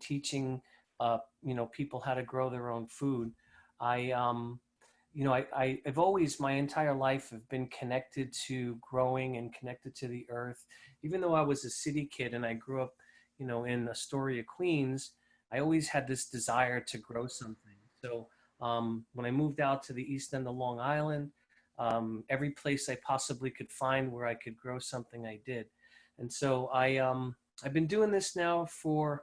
teaching, people how to grow their own food. I, I've always, my entire life, have been connected to growing and connected to the earth. Even though I was a city kid and I grew up, in Astoria, Queens, I always had this desire to grow something. So when I moved out to the east end of Long Island, every place I possibly could find where I could grow something, I did. And so I've been doing this now for,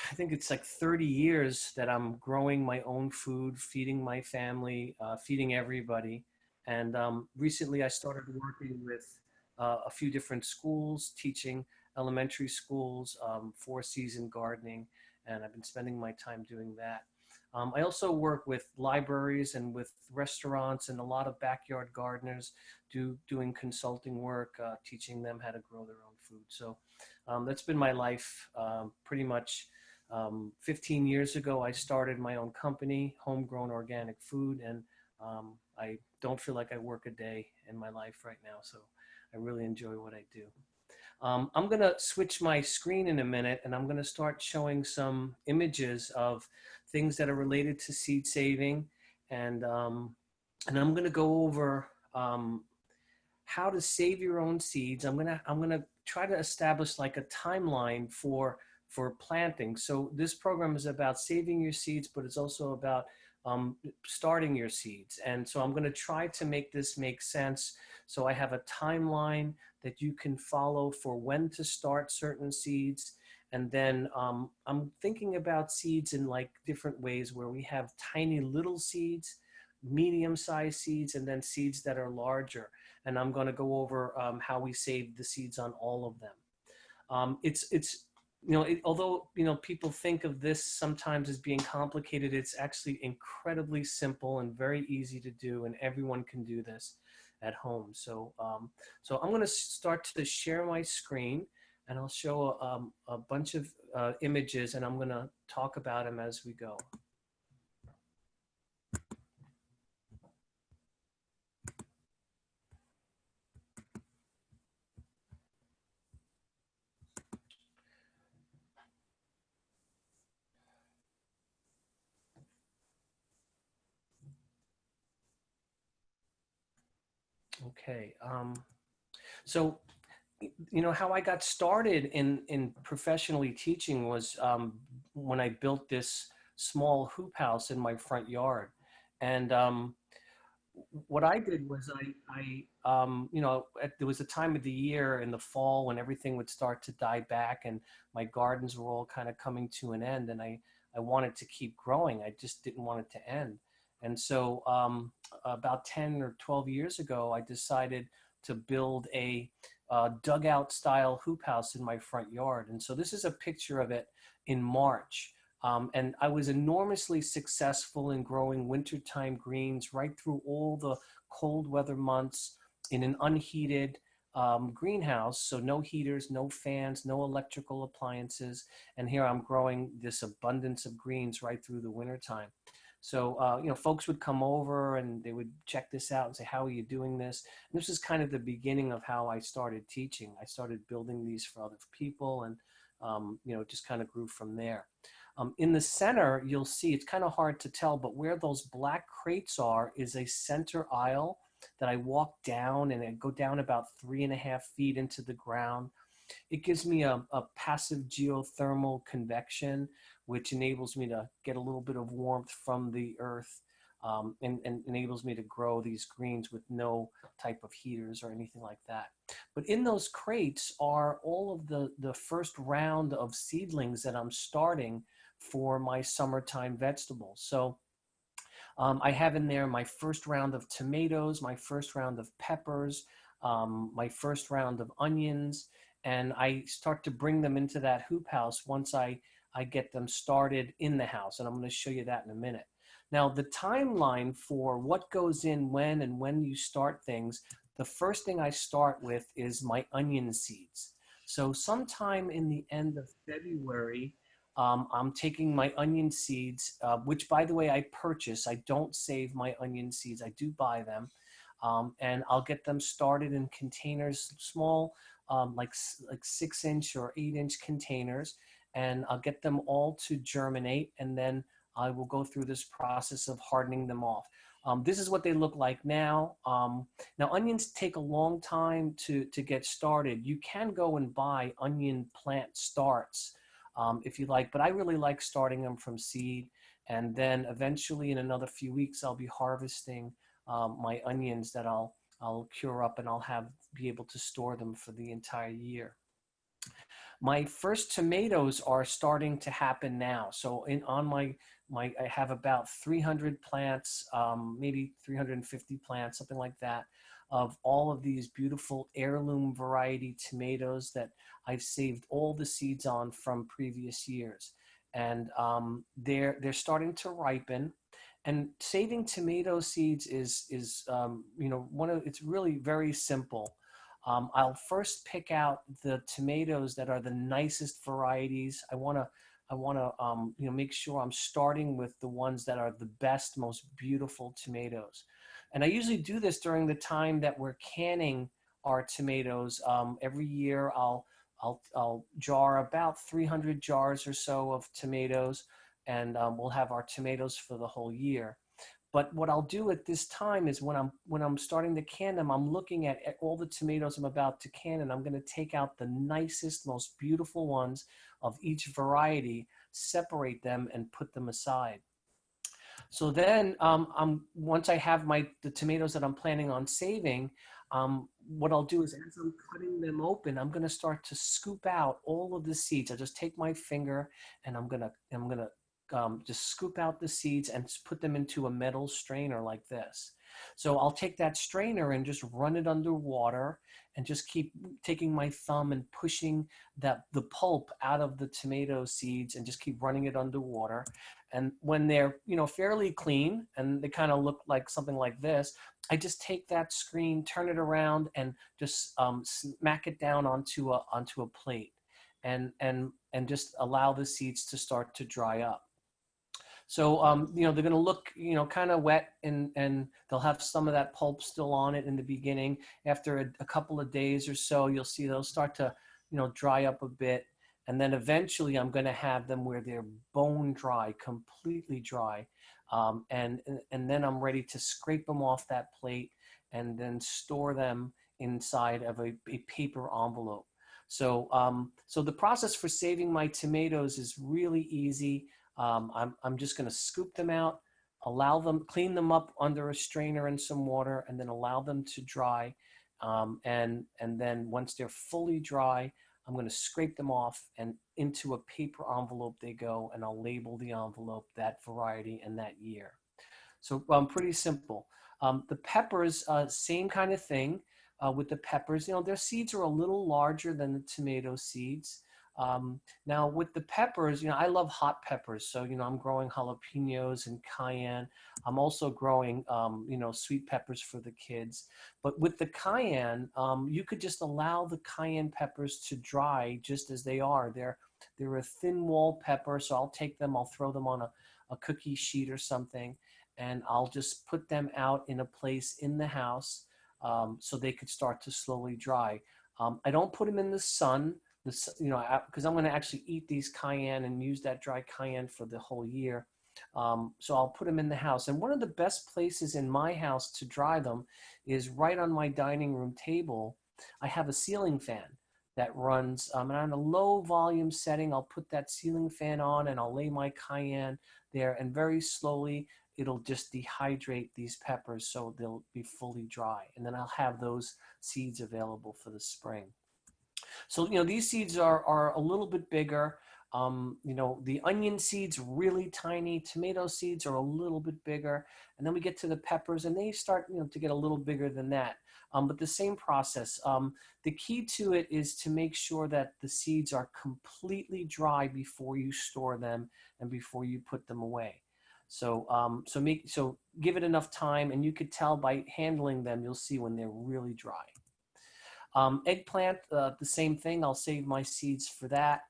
I think it's like 30 years that I'm growing my own food, feeding my family, feeding everybody. And recently I started working with a few different schools, teaching elementary schools, four-season gardening, and I've been spending my time doing that. I also work with libraries and with restaurants and a lot of backyard gardeners, doing consulting work, teaching them how to grow their own food. So that's been my life pretty much. 15 years ago, I started my own company, Homegrown Organic Food, and I don't feel like I work a day in my life right now, so I really enjoy what I do. I'm going to switch my screen in a minute, and I'm going to start showing some images of things that are related to seed saving, and I'm going to go over how to save your own seeds. I'm gonna try to establish like a timeline for planting. So this program is about saving your seeds, but it's also about starting your seeds. And so I'm going to try to make this make sense. So I have a timeline that you can follow for when to start certain seeds. And then I'm thinking about seeds in like different ways, where we have tiny little seeds, medium-sized seeds, and then seeds that are larger. And I'm going to go over how we save the seeds on all of them. It's although people think of this sometimes as being complicated, it's actually incredibly simple and very easy to do, and everyone can do this at home. So I'm going to start to share my screen, and I'll show a bunch of images, and I'm going to talk about them as we go. Okay. So how I got started in professionally teaching was when I built this small hoop house in my front yard. And what I did was there was a time of the year in the fall when everything would start to die back, and my gardens were all kind of coming to an end, and I wanted to keep growing. I just didn't want it to end. And so about 10 or 12 years ago, I decided to build a dugout style hoop house in my front yard. And so this is a picture of it in March. And I was enormously successful in growing wintertime greens right through all the cold weather months in an unheated greenhouse. So no heaters, no fans, no electrical appliances. And here I'm growing this abundance of greens right through the wintertime. So, folks would come over and they would check this out and say, how are you doing this? And this is kind of the beginning of how I started teaching. I started building these for other people, and, just kind of grew from there. In the center, you'll see, it's kind of hard to tell, but where those black crates are is a center aisle that I walk down, and I go down about 3.5 feet into the ground. It gives me a passive geothermal convection, which enables me to get a little bit of warmth from the earth, and enables me to grow these greens with no type of heaters or anything like that. But in those crates are all of the first round of seedlings that I'm starting for my summertime vegetables. So I have in there my first round of tomatoes, my first round of peppers, my first round of onions, and I start to bring them into that hoop house once I get them started in the house. And I'm going to show you that in a minute. Now, the timeline for what goes in when and when you start things, the first thing I start with is my onion seeds. So sometime in the end of February, I'm taking my onion seeds, which, by the way, I purchase. I don't save my onion seeds. I do buy them. And I'll get them started in containers, small, like 6-inch or 8-inch containers. and I'll get them all to germinate, and then I will go through this process of hardening them off. This is what they look like now. Now, onions take a long time to get started. You can go and buy onion plant starts if you like, but I really like starting them from seed. And then eventually in another few weeks, I'll be harvesting my onions that I'll cure up, and I'll be able to store them for the entire year. My first tomatoes are starting to happen now. So on I have about 300 plants, maybe 350 plants, something like that, of all of these beautiful heirloom variety tomatoes that I've saved all the seeds on from previous years. And they're starting to ripen. And saving tomato seeds is it's really very simple. I'll first pick out the tomatoes that are the nicest varieties. I want to make sure I'm starting with the ones that are the best, most beautiful tomatoes. And I usually do this during the time that we're canning our tomatoes. Every year I'll jar about 300 jars or so of tomatoes, and we'll have our tomatoes for the whole year. But what I'll do at this time is when I'm starting to can them, I'm looking at all the tomatoes I'm about to can, and I'm going to take out the nicest, most beautiful ones of each variety, separate them, and put them aside. So then, once I have the tomatoes that I'm planning on saving, what I'll do is as I'm cutting them open, I'm going to start to scoop out all of the seeds. I just take my finger and I'm gonna just scoop out the seeds and put them into a metal strainer like this. So I'll take that strainer and just run it under water and just keep taking my thumb and pushing the pulp out of the tomato seeds and just keep running it under water. And when they're fairly clean and they kind of look like something like this, I just take that screen, turn it around, and just smack it down onto a plate, and just allow the seeds to start to dry up. So, they're going to look, kind of wet, and they'll have some of that pulp still on it in the beginning. After a couple of days or so, you'll see they'll start to, dry up a bit. And then eventually I'm going to have them where they're bone dry, completely dry. And then I'm ready to scrape them off that plate and then store them inside of a paper envelope. So, so the process for saving my tomatoes is really easy. I'm just going to scoop them out, clean them up under a strainer and some water, and then allow them to dry. And then once they're fully dry, I'm going to scrape them off, and into a paper envelope they go, and I'll label the envelope that variety and that year. So pretty simple. The peppers, same kind of thing with the peppers. Their seeds are a little larger than the tomato seeds. Now with the peppers, I love hot peppers. So, I'm growing jalapenos and cayenne. I'm also growing, sweet peppers for the kids. But with the cayenne, you could just allow the cayenne peppers to dry just as they are. They're a thin wall pepper. So I'll take them, I'll throw them on a cookie sheet or something, and I'll just put them out in a place in the house so they could start to slowly dry. I don't put them in the sun. Because I'm going to actually eat these cayenne and use that dry cayenne for the whole year. So I'll put them in the house. And one of the best places in my house to dry them is right on my dining room table. I have a ceiling fan that runs, and on a low volume setting, I'll put that ceiling fan on and I'll lay my cayenne there, and very slowly it'll just dehydrate these peppers so they'll be fully dry. And then I'll have those seeds available for the spring. So, these seeds are a little bit bigger. The onion seeds, really tiny. Tomato seeds are a little bit bigger. And then we get to the peppers, and they start, to get a little bigger than that. But the same process. The key to it is to make sure that the seeds are completely dry before you store them and before you put them away. So, so give it enough time, and you could tell by handling them, you'll see when they're really dry. Eggplant, the same thing. I'll save my seeds for that.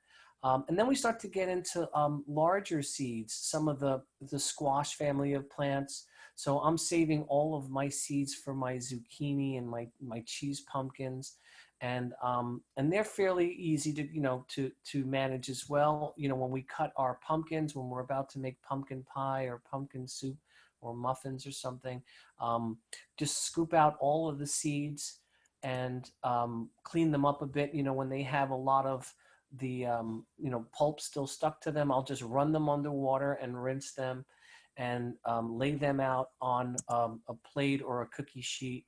And then we start to get into larger seeds, some of the squash family of plants. So I'm saving all of my seeds for my zucchini and my cheese pumpkins. and they're fairly easy to to manage as well. When we cut our pumpkins, when we're about to make pumpkin pie or pumpkin soup or muffins or something, just scoop out all of the seeds and clean them up a bit. When they have a lot of the pulp still stuck to them, I'll just run them underwater and rinse them and lay them out on a plate or a cookie sheet,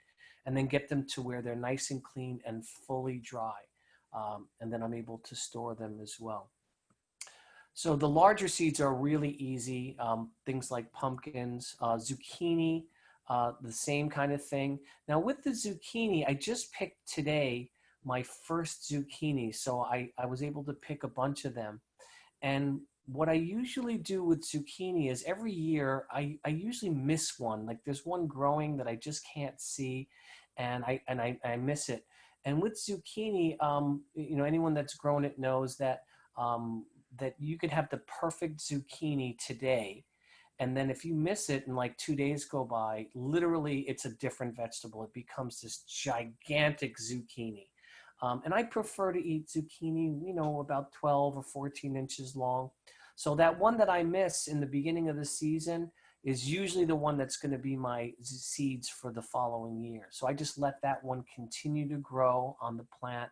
and then get them to where they're nice and clean and fully dry. And then I'm able to store them as well. So the larger seeds are really easy. Things like pumpkins, zucchini, the same kind of thing. Now with the zucchini, I just picked today my first zucchini. So I was able to pick a bunch of them. And what I usually do with zucchini is every year I usually miss one. Like there's one growing that I just can't see, and I miss it. And with zucchini, anyone that's grown it knows that that you could have the perfect zucchini today, and then if you miss it and like 2 days go by, literally it's a different vegetable. It becomes this gigantic zucchini. And I prefer to eat zucchini, about 12 or 14 inches long. So that one that I miss in the beginning of the season is usually the one that's going to be my seeds for the following year. So I just let that one continue to grow on the plant,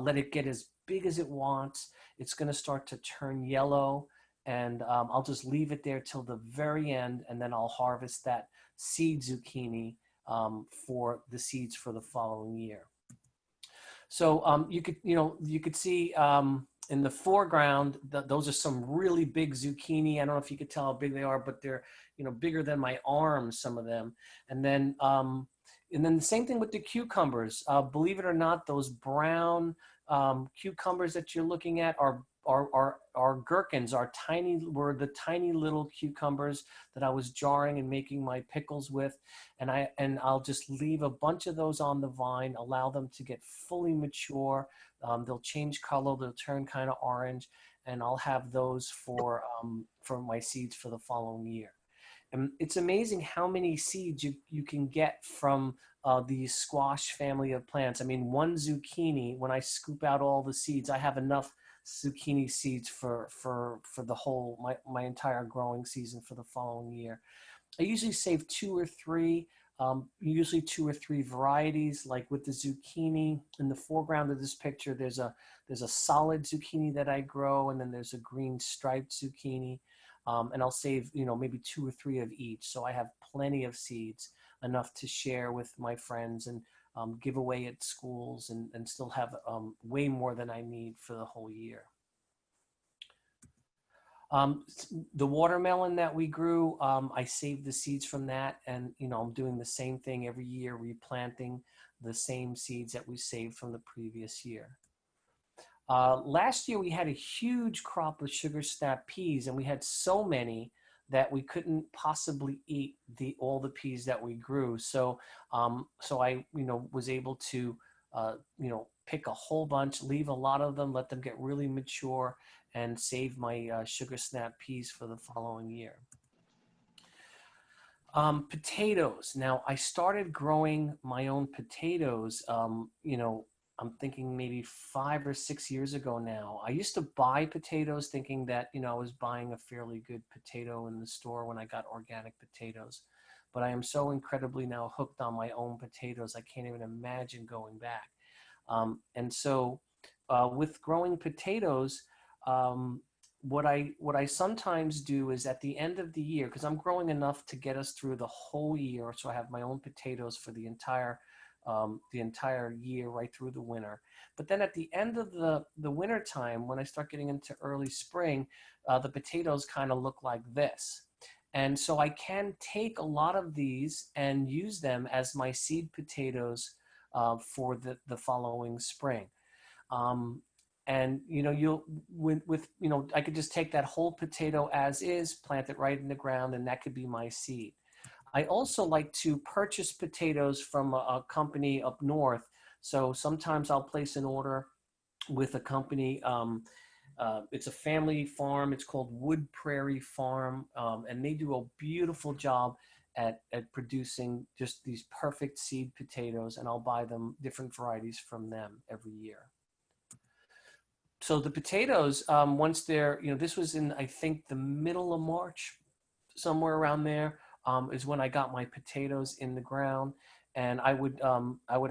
let it get as big as it wants. It's going to start to turn yellow, and I'll just leave it there till the very end, and then I'll harvest that seed zucchini for the seeds for the following year. So you could see in the foreground, those are some really big zucchini. I don't know if you could tell how big they are, but they're bigger than my arms, some of them. And then the same thing with the cucumbers. Believe it or not, those brown cucumbers that you're looking at are gherkins, were the tiny little cucumbers that I was jarring and making my pickles with. And I'll just leave a bunch of those on the vine, allow them to get fully mature. They'll change color, they'll turn kind of orange, and I'll have those for my seeds for the following year. And it's amazing how many seeds you can get from the squash family of plants. I mean, one zucchini, when I scoop out all the seeds, I have enough zucchini seeds for the whole, my entire growing season for the following year. I usually save usually two or three varieties. Like with the zucchini in the foreground of this picture, there's a solid zucchini that I grow, and then there's a green striped zucchini. And I'll save, maybe two or three of each. So I have plenty of seeds, enough to share with my friends and give away at schools, and still have way more than I need for the whole year. The watermelon that we grew, I saved the seeds from that, and I'm doing the same thing every year, replanting the same seeds that we saved from the previous year. Last year we had a huge crop of sugar snap peas, and we had so many that we couldn't possibly eat all the peas that we grew. So I was able to pick a whole bunch, leave a lot of them, let them get really mature, and save my sugar snap peas for the following year. Potatoes. Now I started growing my own potatoes, I'm thinking maybe 5 or 6 years ago now. I used to buy potatoes thinking that, I was buying a fairly good potato in the store when I got organic potatoes. But I am so incredibly now hooked on my own potatoes, I can't even imagine going back. And so with growing potatoes, what I sometimes do is at the end of the year, because I'm growing enough to get us through the whole year, so I have my own potatoes for the entire year, right through the winter. But then at the end of the winter time, when I start getting into early spring, the potatoes kind of look like this. And so I can take a lot of these and use them as my seed potatoes for the following spring. And I could just take that whole potato as is, plant it right in the ground, and that could be my seed. I also like to purchase potatoes from a company up north. So sometimes I'll place an order with a company. It's a family farm. It's called Wood Prairie Farm, and they do a beautiful job at producing just these perfect seed potatoes, and I'll buy them different varieties from them every year. So the potatoes, once they're, this was in, I think, the middle of March, somewhere around there, is when I got my potatoes in the ground. And I would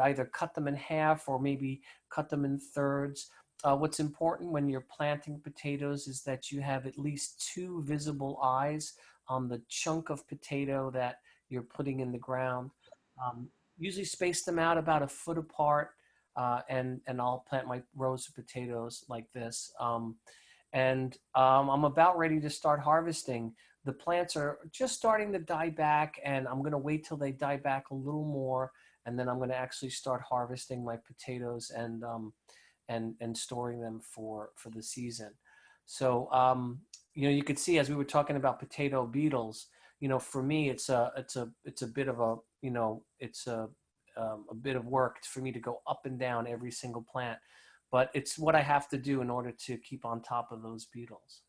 either cut them in half or maybe cut them in thirds. What's important when you're planting potatoes is that you have at least two visible eyes on the chunk of potato that you're putting in the ground. Um, Usually space them out about a foot apart, and I'll plant my rows of potatoes like this. I'm about ready to start harvesting. The plants are just starting to die back, and I'm going to wait till they die back a little more, and then I'm going to actually start harvesting my potatoes and storing them for the season. So you could see, as we were talking about potato beetles, for me it's a bit of a it's a bit of work for me to go up and down every single plant, but it's what I have to do in order to keep on top of those beetles.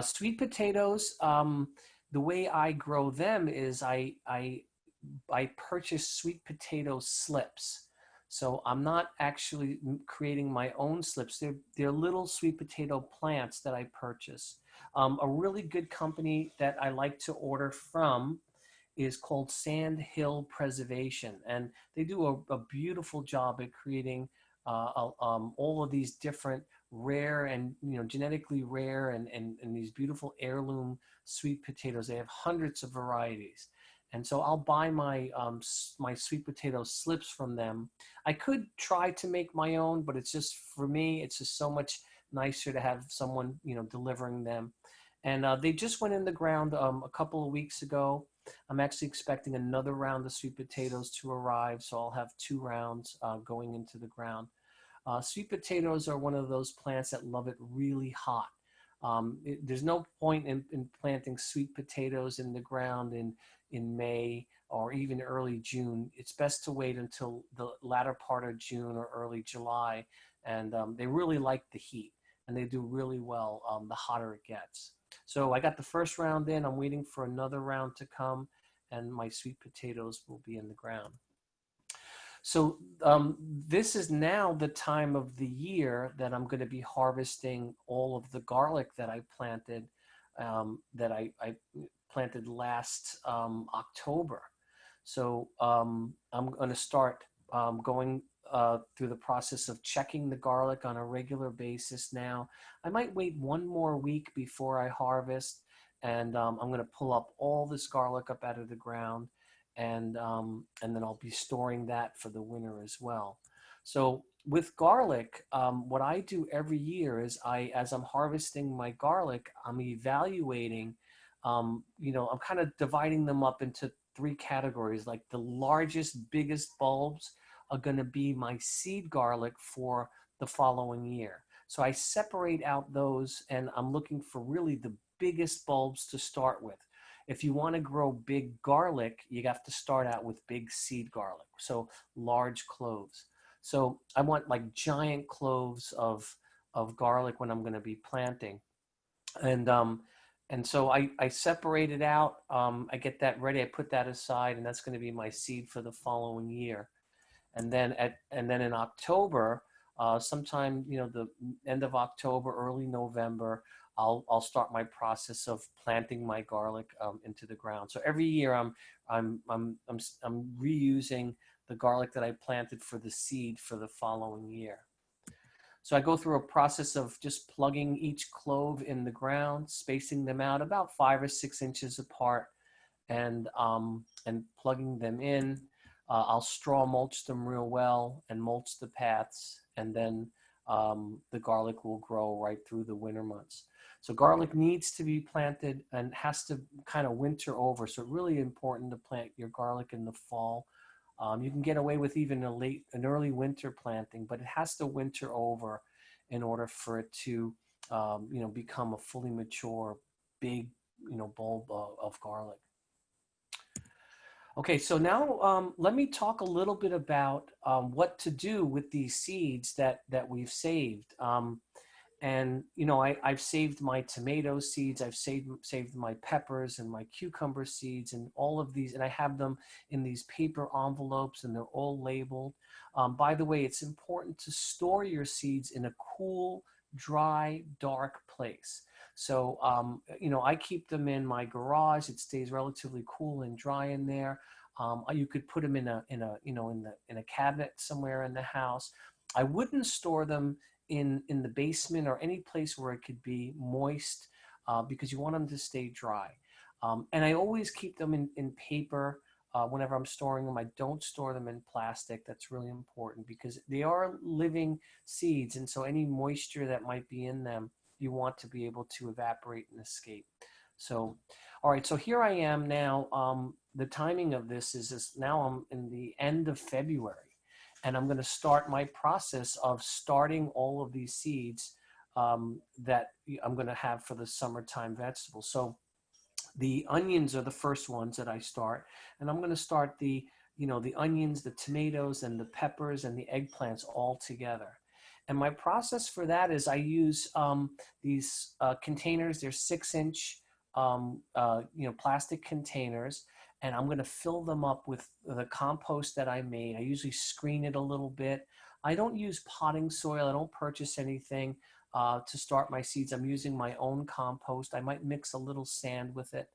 Sweet potatoes, the way I grow them is I purchase sweet potato slips. So I'm not actually creating my own slips. They're little sweet potato plants that I purchase. A really good company that I like to order from is called Sand Hill Preservation, and they do a beautiful job at creating all of these different rare and genetically rare and these beautiful heirloom sweet potatoes. They have hundreds of varieties, and so I'll buy my my sweet potato slips from them. I could try to make my own, but it's just, for me, it's just so much nicer to have someone delivering them. And they just went in the ground a couple of weeks ago. I'm actually expecting another round of sweet potatoes to arrive, so I'll have 2 rounds going into the ground. Sweet potatoes are one of those plants that love it really hot. There's no point in planting sweet potatoes in the ground in May or even early June. It's best to wait until the latter part of June or early July, and they really like the heat, and they do really well the hotter it gets. So I got the first round in. I'm waiting for another round to come, and my sweet potatoes will be in the ground. So this is now the time of the year that I'm going to be harvesting all of the garlic that I planted, I planted last October. So I'm going to start going through the process of checking the garlic on a regular basis now. I might wait 1 more week before I harvest, and I'm going to pull up all this garlic up out of the ground, and then I'll be storing that for the winter as well. So with garlic, what I do every year is as I'm harvesting my garlic, I'm evaluating, I'm kind of dividing them up into 3 categories. Like the largest, biggest bulbs are going to be my seed garlic for the following year. So I separate out those, and I'm looking for really the biggest bulbs to start with. If you want to grow big garlic, you have to start out with big seed garlic, so large cloves. So I want like giant cloves of garlic when I'm going to be planting. And so I separate it out. I get that ready. I put that aside, and that's going to be my seed for the following year. And then in October, sometime the end of October, early November, I'll start my process of planting my garlic into the ground. So every year I'm reusing the garlic that I planted for the seed for the following year. So I go through a process of just plugging each clove in the ground, spacing them out about 5 or 6 inches apart, and plugging them in. I'll straw mulch them real well and mulch the paths, and then the garlic will grow right through the winter months. So garlic needs to be planted and has to kind of winter over. So really important to plant your garlic in the fall. You can get away with even an early winter planting, but it has to winter over in order for it to become a fully mature, big bulb of garlic. Okay, so now let me talk a little bit about what to do with these seeds that we've saved. And I've saved my tomato seeds, I've saved my peppers and my cucumber seeds and all of these, and I have them in these paper envelopes, and they're all labeled. By the way, it's important to store your seeds in a cool, dry, dark place. So I keep them in my garage. It stays relatively cool and dry in there. You could put them in a cabinet somewhere in the house. I wouldn't store them in the basement or any place where it could be moist, because you want them to stay dry. And I always keep them in paper whenever I'm storing them. I don't store them in plastic. That's really important because they are living seeds. And so any moisture that might be in them, you want to be able to evaporate and escape. So, all right, so here I am now. The timing of this is now I'm in the end of February, and I'm going to start my process of starting all of these seeds that I'm going to have for the summertime vegetables. So the onions are the first ones that I start, and I'm going to start the onions, the tomatoes, and the peppers and the eggplants all together. And my process for that is I use these containers. They're 6-inch plastic containers, and I'm going to fill them up with the compost that I made. I usually screen it a little bit. I don't use potting soil. I don't purchase anything to start my seeds. I'm using my own compost. I might mix a little sand with it,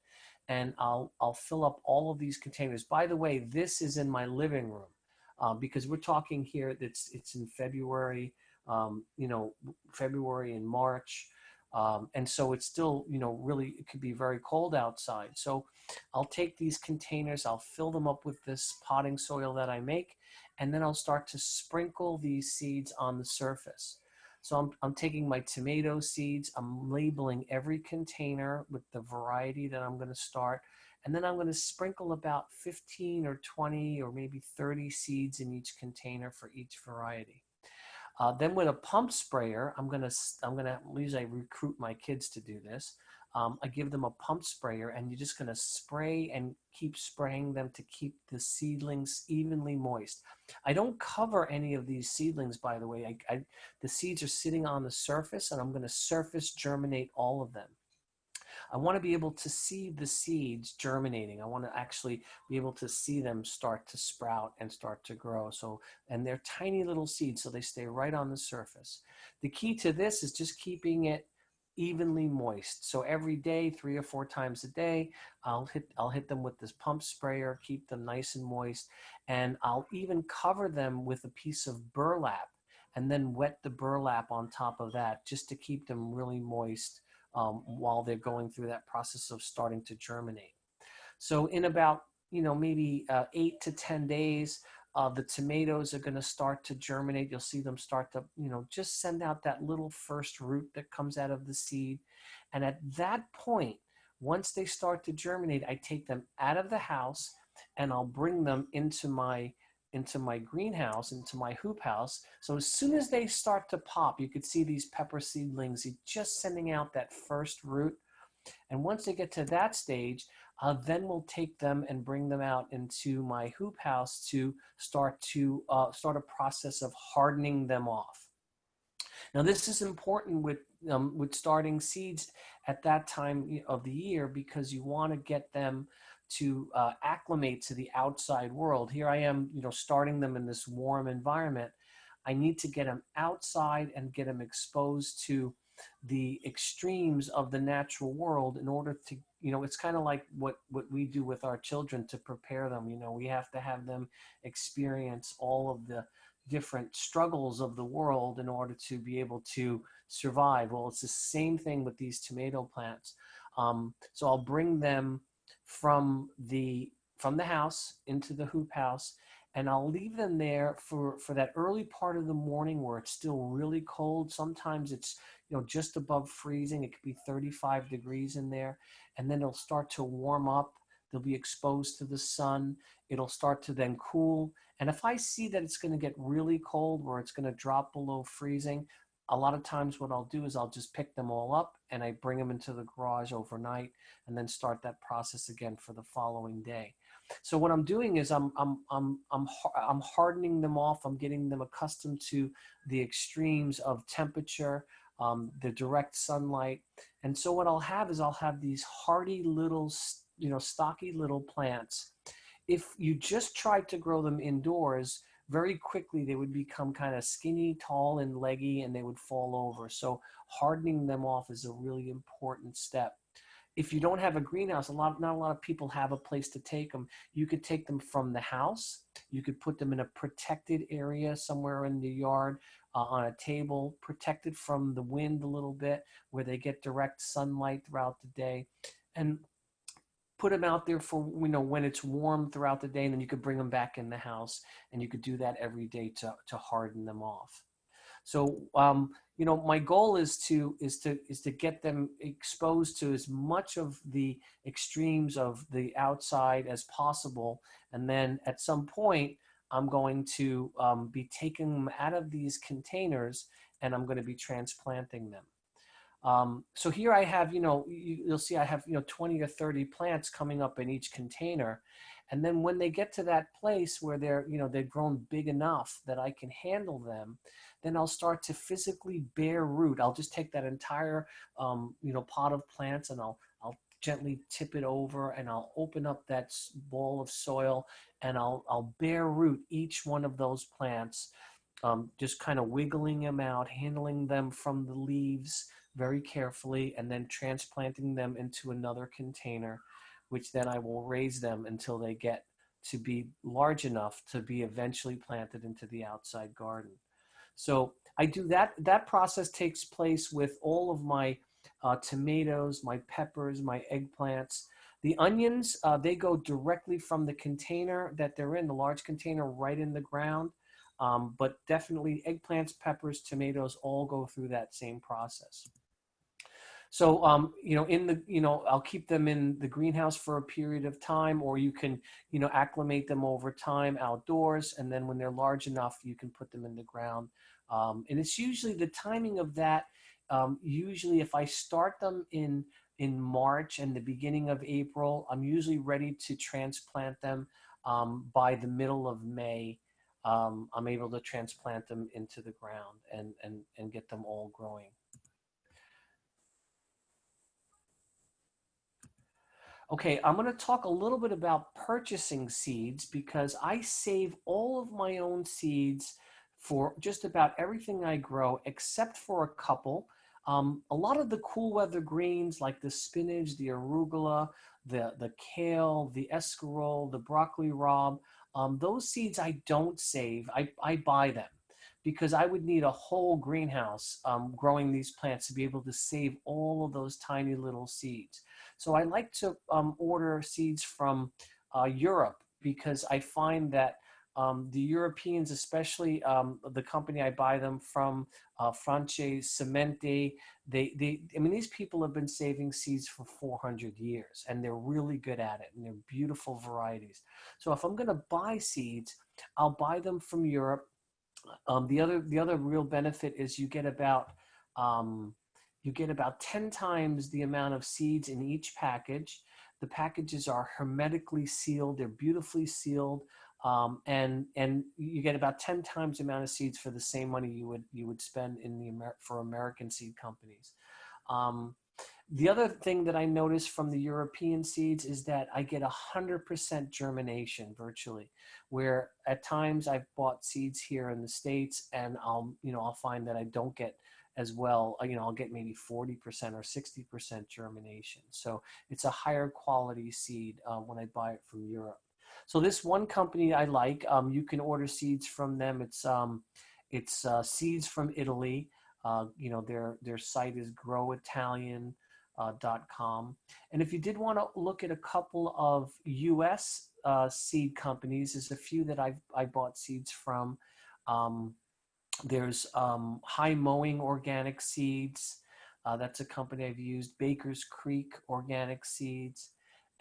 and I'll fill up all of these containers. By the way, this is in my living room because we're talking here. It's in February, February and March. And so it's still, really, it could be very cold outside. So I'll take these containers, I'll fill them up with this potting soil that I make, and then I'll start to sprinkle these seeds on the surface. So I'm taking my tomato seeds, I'm labeling every container with the variety that I'm going to start, and then I'm going to sprinkle about 15 or 20 or maybe 30 seeds in each container for each variety. Then with a pump sprayer, I'm gonna usually I recruit my kids to do this. I give them a pump sprayer, and you're just gonna spray and keep spraying them to keep the seedlings evenly moist. I don't cover any of these seedlings, by the way. The seeds are sitting on the surface, and I'm gonna surface germinate all of them. I want to be able to see the seeds germinating. I want to actually be able to see them start to sprout and start to grow. And they're tiny little seeds, so they stay right on the surface. The key to this is just keeping it evenly moist. So every day, 3 or 4 times a day, I'll hit them with this pump sprayer, keep them nice and moist, and I'll even cover them with a piece of burlap and then wet the burlap on top of that just to keep them really moist while they're going through that process of starting to germinate. So in about, maybe 8 to 10 days, the tomatoes are going to start to germinate. You'll see them start to, just send out that little first root that comes out of the seed. And at that point, once they start to germinate, I take them out of the house and I'll bring them into my greenhouse, into my hoop house. So as soon as they start to pop, you could see these pepper seedlings just sending out that first root. And once they get to that stage, then we'll take them and bring them out into my hoop house to start a process of hardening them off. Now, this is important with starting seeds at that time of the year because you want to get them to acclimate to the outside world. Here I am, starting them in this warm environment. I need to get them outside and get them exposed to the extremes of the natural world in order to, it's kind of like what we do with our children to prepare them. We have to have them experience all of the different struggles of the world in order to be able to survive. Well, it's the same thing with these tomato plants. So I'll bring them from the house into the hoop house, and I'll leave them there for that early part of the morning where it's still really cold. Sometimes it's just above freezing. It could be 35 degrees in there, and then it'll start to warm up. They'll be exposed to the sun. It'll start to then cool. And if I see that it's going to get really cold where it's going to drop below freezing, a lot of times what I'll do is I'll just pick them all up and I bring them into the garage overnight and then start that process again for the following day. So what I'm doing is I'm hardening them off. I'm getting them accustomed to the extremes of temperature. the direct sunlight. And so what I'll have is I'll have these hardy little, stocky little plants. If you just tried to grow them indoors, very quickly they would become kind of skinny, tall, and leggy, and they would fall over. So hardening them off is a really important step. If you don't have a greenhouse, not a lot of people have a place to take them. You could take them from the house. You could put them in a protected area somewhere in the yard, on a table, protected from the wind a little bit, where they get direct sunlight throughout the day, and put them out there for, when it's warm throughout the day, and then you could bring them back in the house, and you could do that every day to harden them off. So, my goal is to get them exposed to as much of the extremes of the outside as possible, and then at some point, I'm going to be taking them out of these containers, and I'm going to be transplanting them. So here I have, you'll see I have, 20 or 30 plants coming up in each container. And then when they get to that place where they've grown big enough that I can handle them, then I'll start to physically bear root. I'll just take that entire, pot of plants, and I'll gently tip it over, and I'll open up that ball of soil, and I'll bear root each one of those plants, just kind of wiggling them out, handling them from the leaves very carefully, and then transplanting them into another container, which then I will raise them until they get to be large enough to be eventually planted into the outside garden. So I do that. That process takes place with all of my tomatoes, my peppers, my eggplants. The onions, they go directly from the container that they're in, the large container, right in the ground. But definitely eggplants, peppers, tomatoes all go through that same process. So, I'll keep them in the greenhouse for a period of time, or you can, acclimate them over time outdoors. And then when they're large enough, you can put them in the ground. And it's usually the timing of that. Usually if I start them in March and the beginning of April, I'm usually ready to transplant them by the middle of May. I'm able to transplant them into the ground and get them all growing. Okay, I'm going to talk a little bit about purchasing seeds, because I save all of my own seeds for just about everything I grow, except for a couple. A lot of the cool weather greens, like the spinach, the arugula, the kale, the escarole, the broccoli rabe, those seeds I don't save. I buy them, because I would need a whole greenhouse growing these plants to be able to save all of those tiny little seeds. So I like to order seeds from Europe, because I find that the Europeans, especially the company I buy them from, France Semente, these people have been saving seeds for 400 years, and they're really good at it, and they're beautiful varieties. So if I'm going to buy seeds, I'll buy them from Europe. The other real benefit is um, you get about 10 times the amount of seeds in each package. The packages are hermetically sealed; they're beautifully sealed, and you get about 10 times the amount of seeds for the same money you would spend for American seed companies. Um, the other thing that I noticed from the European seeds is that I get 100% germination virtually, where at times I've bought seeds here in the States, and I'll find that I don't get as well. I'll get maybe 40% or 60% germination. So it's a higher quality seed when I buy it from Europe. So this one company I like, you can order seeds from them. It's Seeds from Italy. Their site is growitalian.com. And if you did want to look at a couple of US seed companies, there's a few that I bought seeds from. There's High Mowing Organic Seeds. That's a company I've used. Baker's Creek Organic Seeds.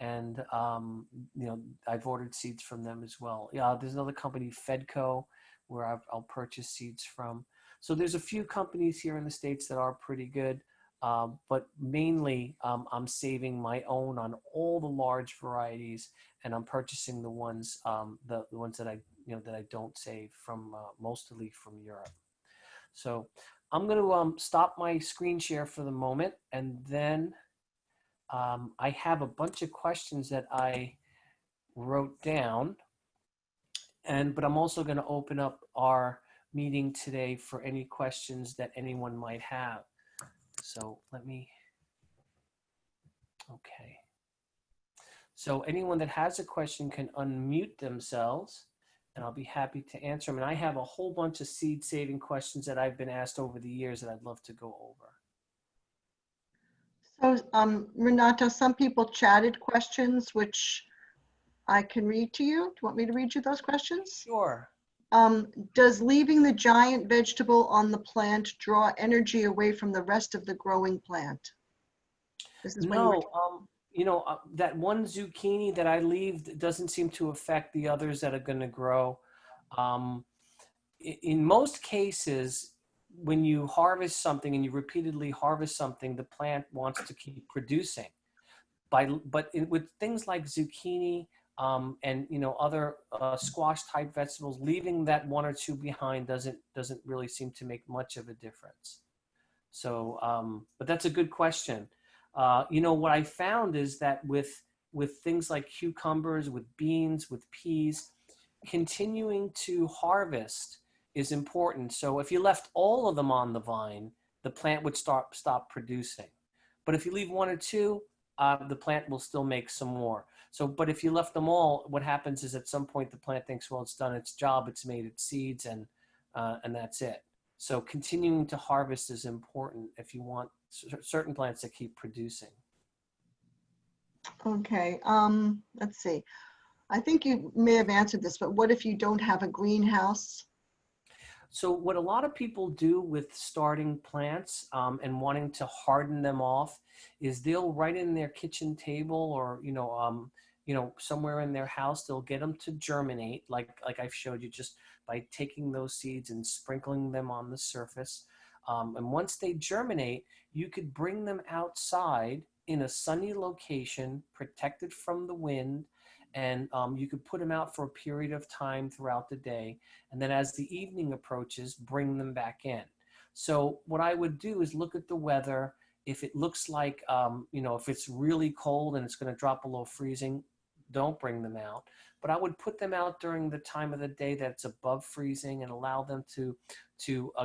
And, I've ordered seeds from them as well. Yeah, there's another company, Fedco, where I'll purchase seeds from. So there's a few companies here in the States that are pretty good. But mainly I'm saving my own on all the large varieties, and I'm purchasing the ones the ones that I don't save from, mostly from Europe. So I'm going to stop my screen share for the moment, and then I have a bunch of questions that I wrote down, but I'm also going to open up our meeting today for any questions that anyone might have. So let me, okay. So anyone that has a question can unmute themselves, and I'll be happy to answer them. And I have a whole bunch of seed saving questions that I've been asked over the years that I'd love to go over. So, Renato, some people chatted questions, which I can read to you. Do you want me to read you those questions? Sure. Does leaving the giant vegetable on the plant draw energy away from the rest of the growing plant? This is when you were. No, that one zucchini that I leave doesn't seem to affect the others that are going to grow. Um, in most cases, when you harvest something and you repeatedly harvest something, the plant wants to keep producing. With things like zucchini and other squash type vegetables, leaving that one or two behind doesn't really seem to make much of a difference. So, but that's a good question. What I found is that with things like cucumbers, with beans, with peas, continuing to harvest is important. So if you left all of them on the vine, the plant would stop producing. But if you leave one or two, the plant will still make some more. So, but if you left them all, what happens is at some point the plant thinks, well, it's done its job, it's made its seeds, and that's it. So continuing to harvest is important if you want certain plants to keep producing. Okay, let's see. I think you may have answered this, but what if you don't have a greenhouse? So what a lot of people do with starting plants and wanting to harden them off is they'll right in their kitchen table or somewhere in their house they'll get them to germinate like I've showed you, just by taking those seeds and sprinkling them on the surface. And once they germinate, you could bring them outside in a sunny location, protected from the wind, and you could put them out for a period of time throughout the day. And then as the evening approaches, bring them back in. So what I would do is look at the weather. If it looks like, if it's really cold and it's going to drop below freezing, don't bring them out. But I would put them out during the time of the day that's above freezing and allow them to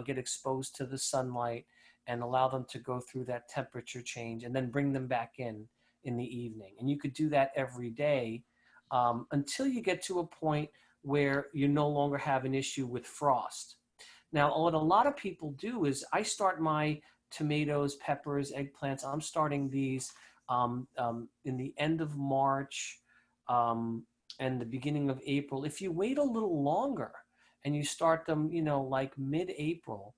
get exposed to the sunlight and allow them to go through that temperature change, and then bring them back in the evening. And you could do that every day until you get to a point where you no longer have an issue with frost. Now, what a lot of people do is I start my tomatoes, peppers, eggplants, I'm starting these in the end of March and the beginning of April. If you wait a little longer and you start them, like mid-April,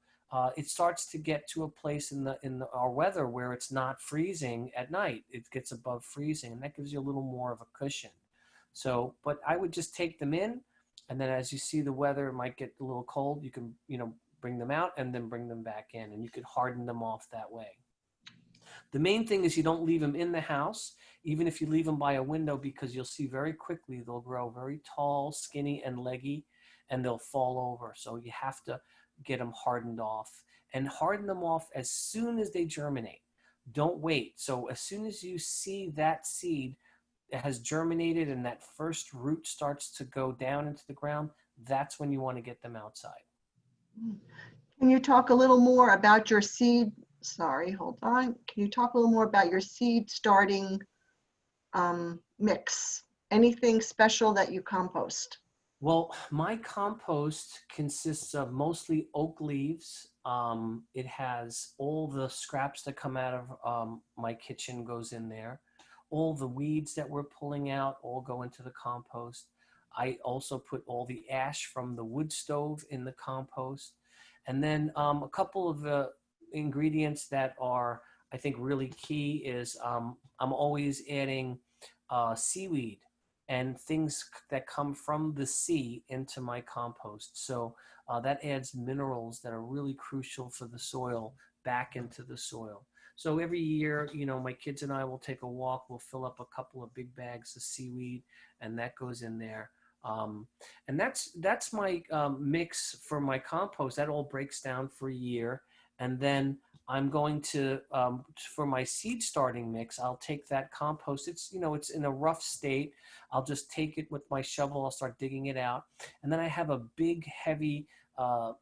it starts to get to a place in our weather where it's not freezing at night. It gets above freezing, and that gives you a little more of a cushion. So, but I would just take them in, and then as you see the weather might get a little cold, you can, bring them out and then bring them back in, and you could harden them off that way. The main thing is you don't leave them in the house, even if you leave them by a window, because you'll see very quickly they'll grow very tall, skinny, and leggy, and they'll fall over. So you have to get them hardened off, and harden them off as soon as they germinate. Don't wait. So as soon as you see that seed has germinated and that first root starts to go down into the ground, that's when you want to get them outside. Can you talk a little more about your seed? Sorry, hold on. Can you talk a little more about your seed starting mix? Anything special that you compost? Well, my compost consists of mostly oak leaves. It has all the scraps that come out of my kitchen goes in there. All the weeds that we're pulling out all go into the compost. I also put all the ash from the wood stove in the compost. And then a couple of the ingredients that are, I think, really key is I'm always adding seaweed and things that come from the sea into my compost. So that adds minerals that are really crucial for the soil back into the soil. So every year, my kids and I will take a walk. We'll fill up a couple of big bags of seaweed, and that goes in there. And that's my mix for my compost. That all breaks down for a year. And then I'm going to, for my seed starting mix, I'll take that compost. It's, it's in a rough state. I'll just take it with my shovel. I'll start digging it out. And then I have a big, heavy,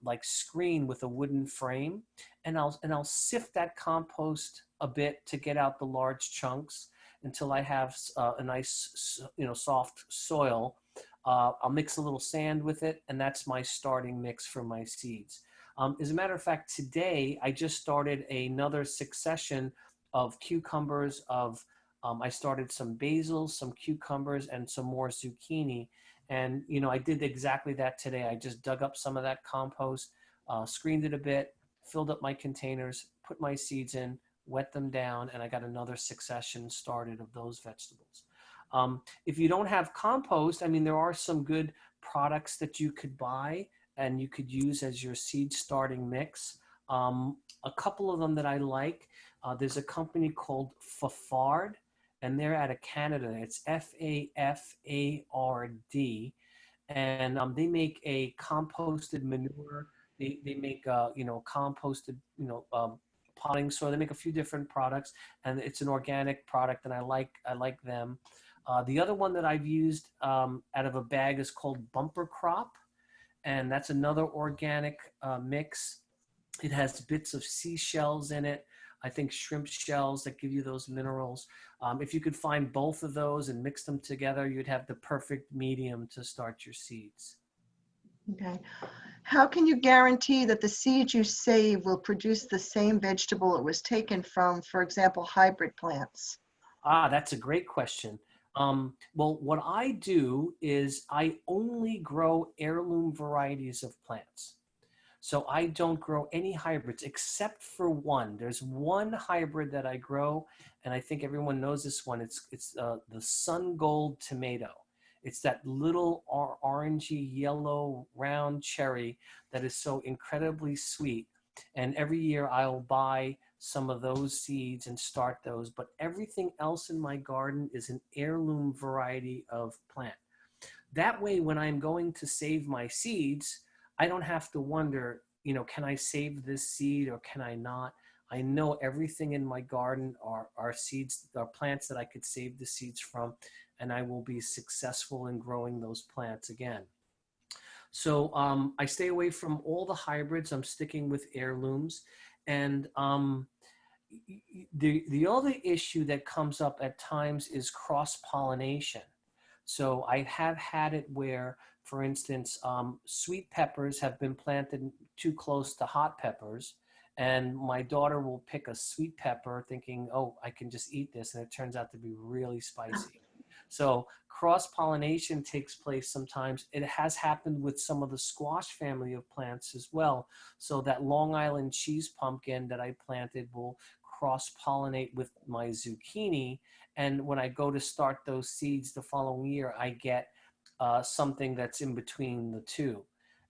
like screen with a wooden frame. And I'll sift that compost a bit to get out the large chunks until I have a nice, soft soil. I'll mix a little sand with it, and that's my starting mix for my seeds. As a matter of fact, today I just started another succession of cucumbers. I started some basil, some cucumbers, and some more zucchini. And I did exactly that today. I just dug up some of that compost, screened it a bit, filled up my containers, put my seeds in, wet them down, and I got another succession started of those vegetables. If you don't have compost, I mean, there are some good products that you could buy and you could use as your seed starting mix. A couple of them that I like, there's a company called Fafard, and they're out of Canada. It's Fafard, and they make a composted manure. They make composted potting soil. They make a few different products, and it's an organic product, and I like them. The other one that I've used out of a bag is called Bumper Crop, and that's another organic mix. It has bits of seashells in it. I think shrimp shells that give you those minerals. If you could find both of those and mix them together, you'd have the perfect medium to start your seeds. Okay. How can you guarantee that the seeds you save will produce the same vegetable it was taken from, for example, hybrid plants? That's a great question. Well, what I do is I only grow heirloom varieties of plants. So I don't grow any hybrids except for one. There's one hybrid that I grow, and I think everyone knows this one. It's the Sun Gold tomato. It's that little orangey yellow round cherry that is so incredibly sweet. And every year I'll buy some of those seeds and start those. But everything else in my garden is an heirloom variety of plant. That way, when I'm going to save my seeds, I don't have to wonder, can I save this seed or can I not? I know everything in my garden are seeds, are plants that I could save the seeds from, and I will be successful in growing those plants again. So I stay away from all the hybrids. I'm sticking with heirlooms. And the other issue that comes up at times is cross-pollination. So I have had it where, for instance, sweet peppers have been planted too close to hot peppers, and my daughter will pick a sweet pepper thinking, oh, I can just eat this, and it turns out to be really spicy. So cross-pollination takes place sometimes. It has happened with some of the squash family of plants as well. So that Long Island cheese pumpkin that I planted will cross-pollinate with my zucchini, and when I go to start those seeds the following year, I get something that's in between the two.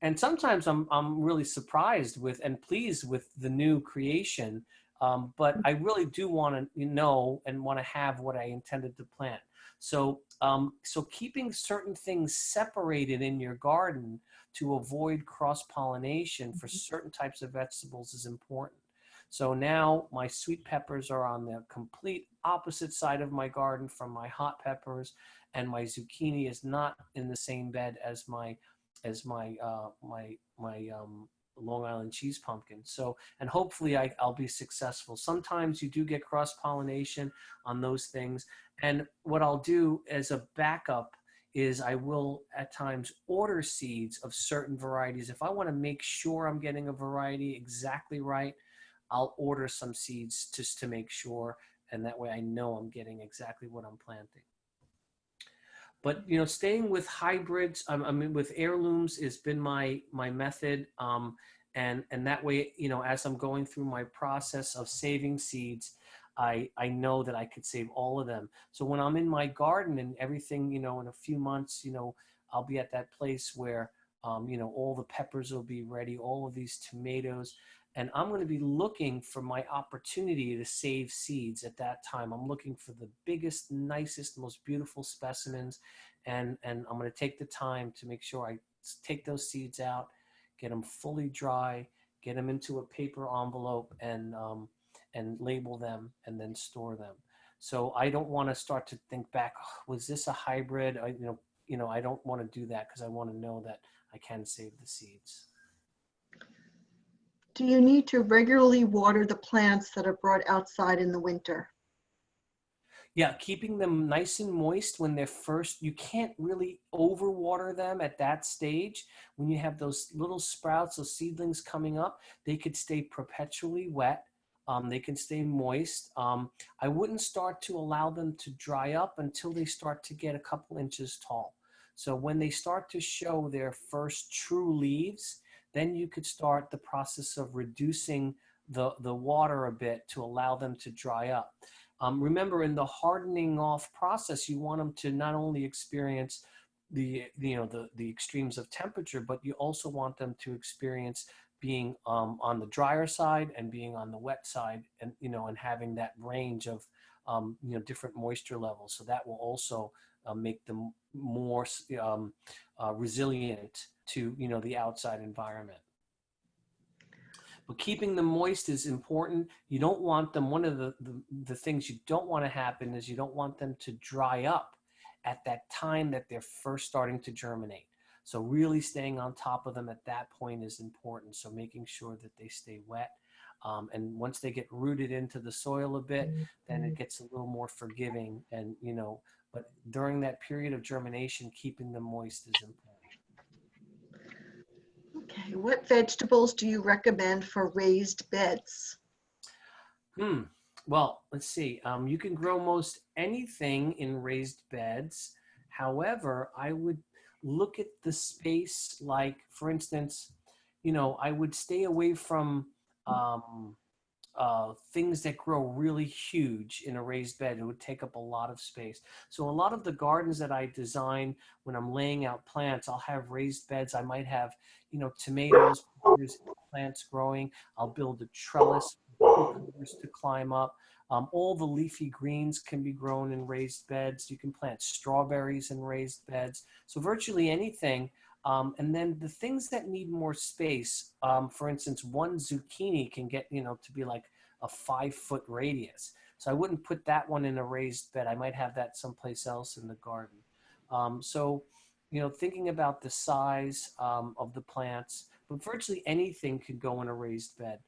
And sometimes I'm really surprised with and pleased with the new creation, but I really do want to know and want to have what I intended to plant. So keeping certain things separated in your garden to avoid cross-pollination for certain types of vegetables is important. So now my sweet peppers are on the complete opposite side of my garden from my hot peppers, and my zucchini is not in the same bed as my Long Island cheese pumpkin. So, and hopefully I'll be successful. Sometimes you do get cross pollination on those things, and what I'll do as a backup is I will at times order seeds of certain varieties. If I want to make sure I'm getting a variety exactly right, I'll order some seeds just to make sure, and that way I know I'm getting exactly what I'm planting. But staying with hybrids, I mean, with heirlooms has been my method, and that way, as I'm going through my process of saving seeds, I know that I could save all of them. So when I'm in my garden and everything, in a few months, I'll be at that place where all the peppers will be ready, all of these tomatoes, and I'm going to be looking for my opportunity to save seeds at that time. I'm looking for the biggest, nicest, most beautiful specimens, and I'm going to take the time to make sure I take those seeds out, get them fully dry, get them into a paper envelope, and label them and then store them. So I don't want to start to think back, oh, was this a hybrid? I don't want to do that because I want to know that I can save the seeds. Do you need to regularly water the plants that are brought outside in the winter? Yeah, keeping them nice and moist when they're first, you can't really overwater them at that stage. When you have those little sprouts, those seedlings coming up, they could stay perpetually wet. They can stay moist. I wouldn't start to allow them to dry up until they start to get a couple inches tall. So when they start to show their first true leaves, then you could start the process of reducing the water a bit to allow them to dry up. Remember, in the hardening off process, you want them to not only experience the extremes of temperature, but you also want them to experience being on the drier side and being on the wet side, and having that range of different moisture levels. So that will also make them more resilient to the outside environment. But keeping them moist is important. You don't want them, one of the things you don't want to happen is you don't want them to dry up at that time that they're first starting to germinate. So really staying on top of them at that point is important. So making sure that they stay wet. And once they get rooted into the soil a bit, then it gets a little more forgiving. But during that period of germination, keeping them moist is important. Okay, what vegetables do you recommend for raised beds? Hmm. Well, let's see. You can grow most anything in raised beds. However, I would look at the space, like, for instance, I would stay away from um, things that grow really huge in a raised bed. It would take up a lot of space. So a lot of the gardens that I design when I'm laying out plants, I'll have raised beds. I might have, tomatoes, peppers, plants growing. I'll build a trellis, cucumbers to climb up. All the leafy greens can be grown in raised beds. You can plant strawberries in raised beds. So virtually anything. And then the things that need more space, for instance, one zucchini can get, to be like a 5-foot radius. So I wouldn't put that one in a raised bed. I might have that someplace else in the garden. So, thinking about the size of the plants, but virtually anything could go in a raised bed.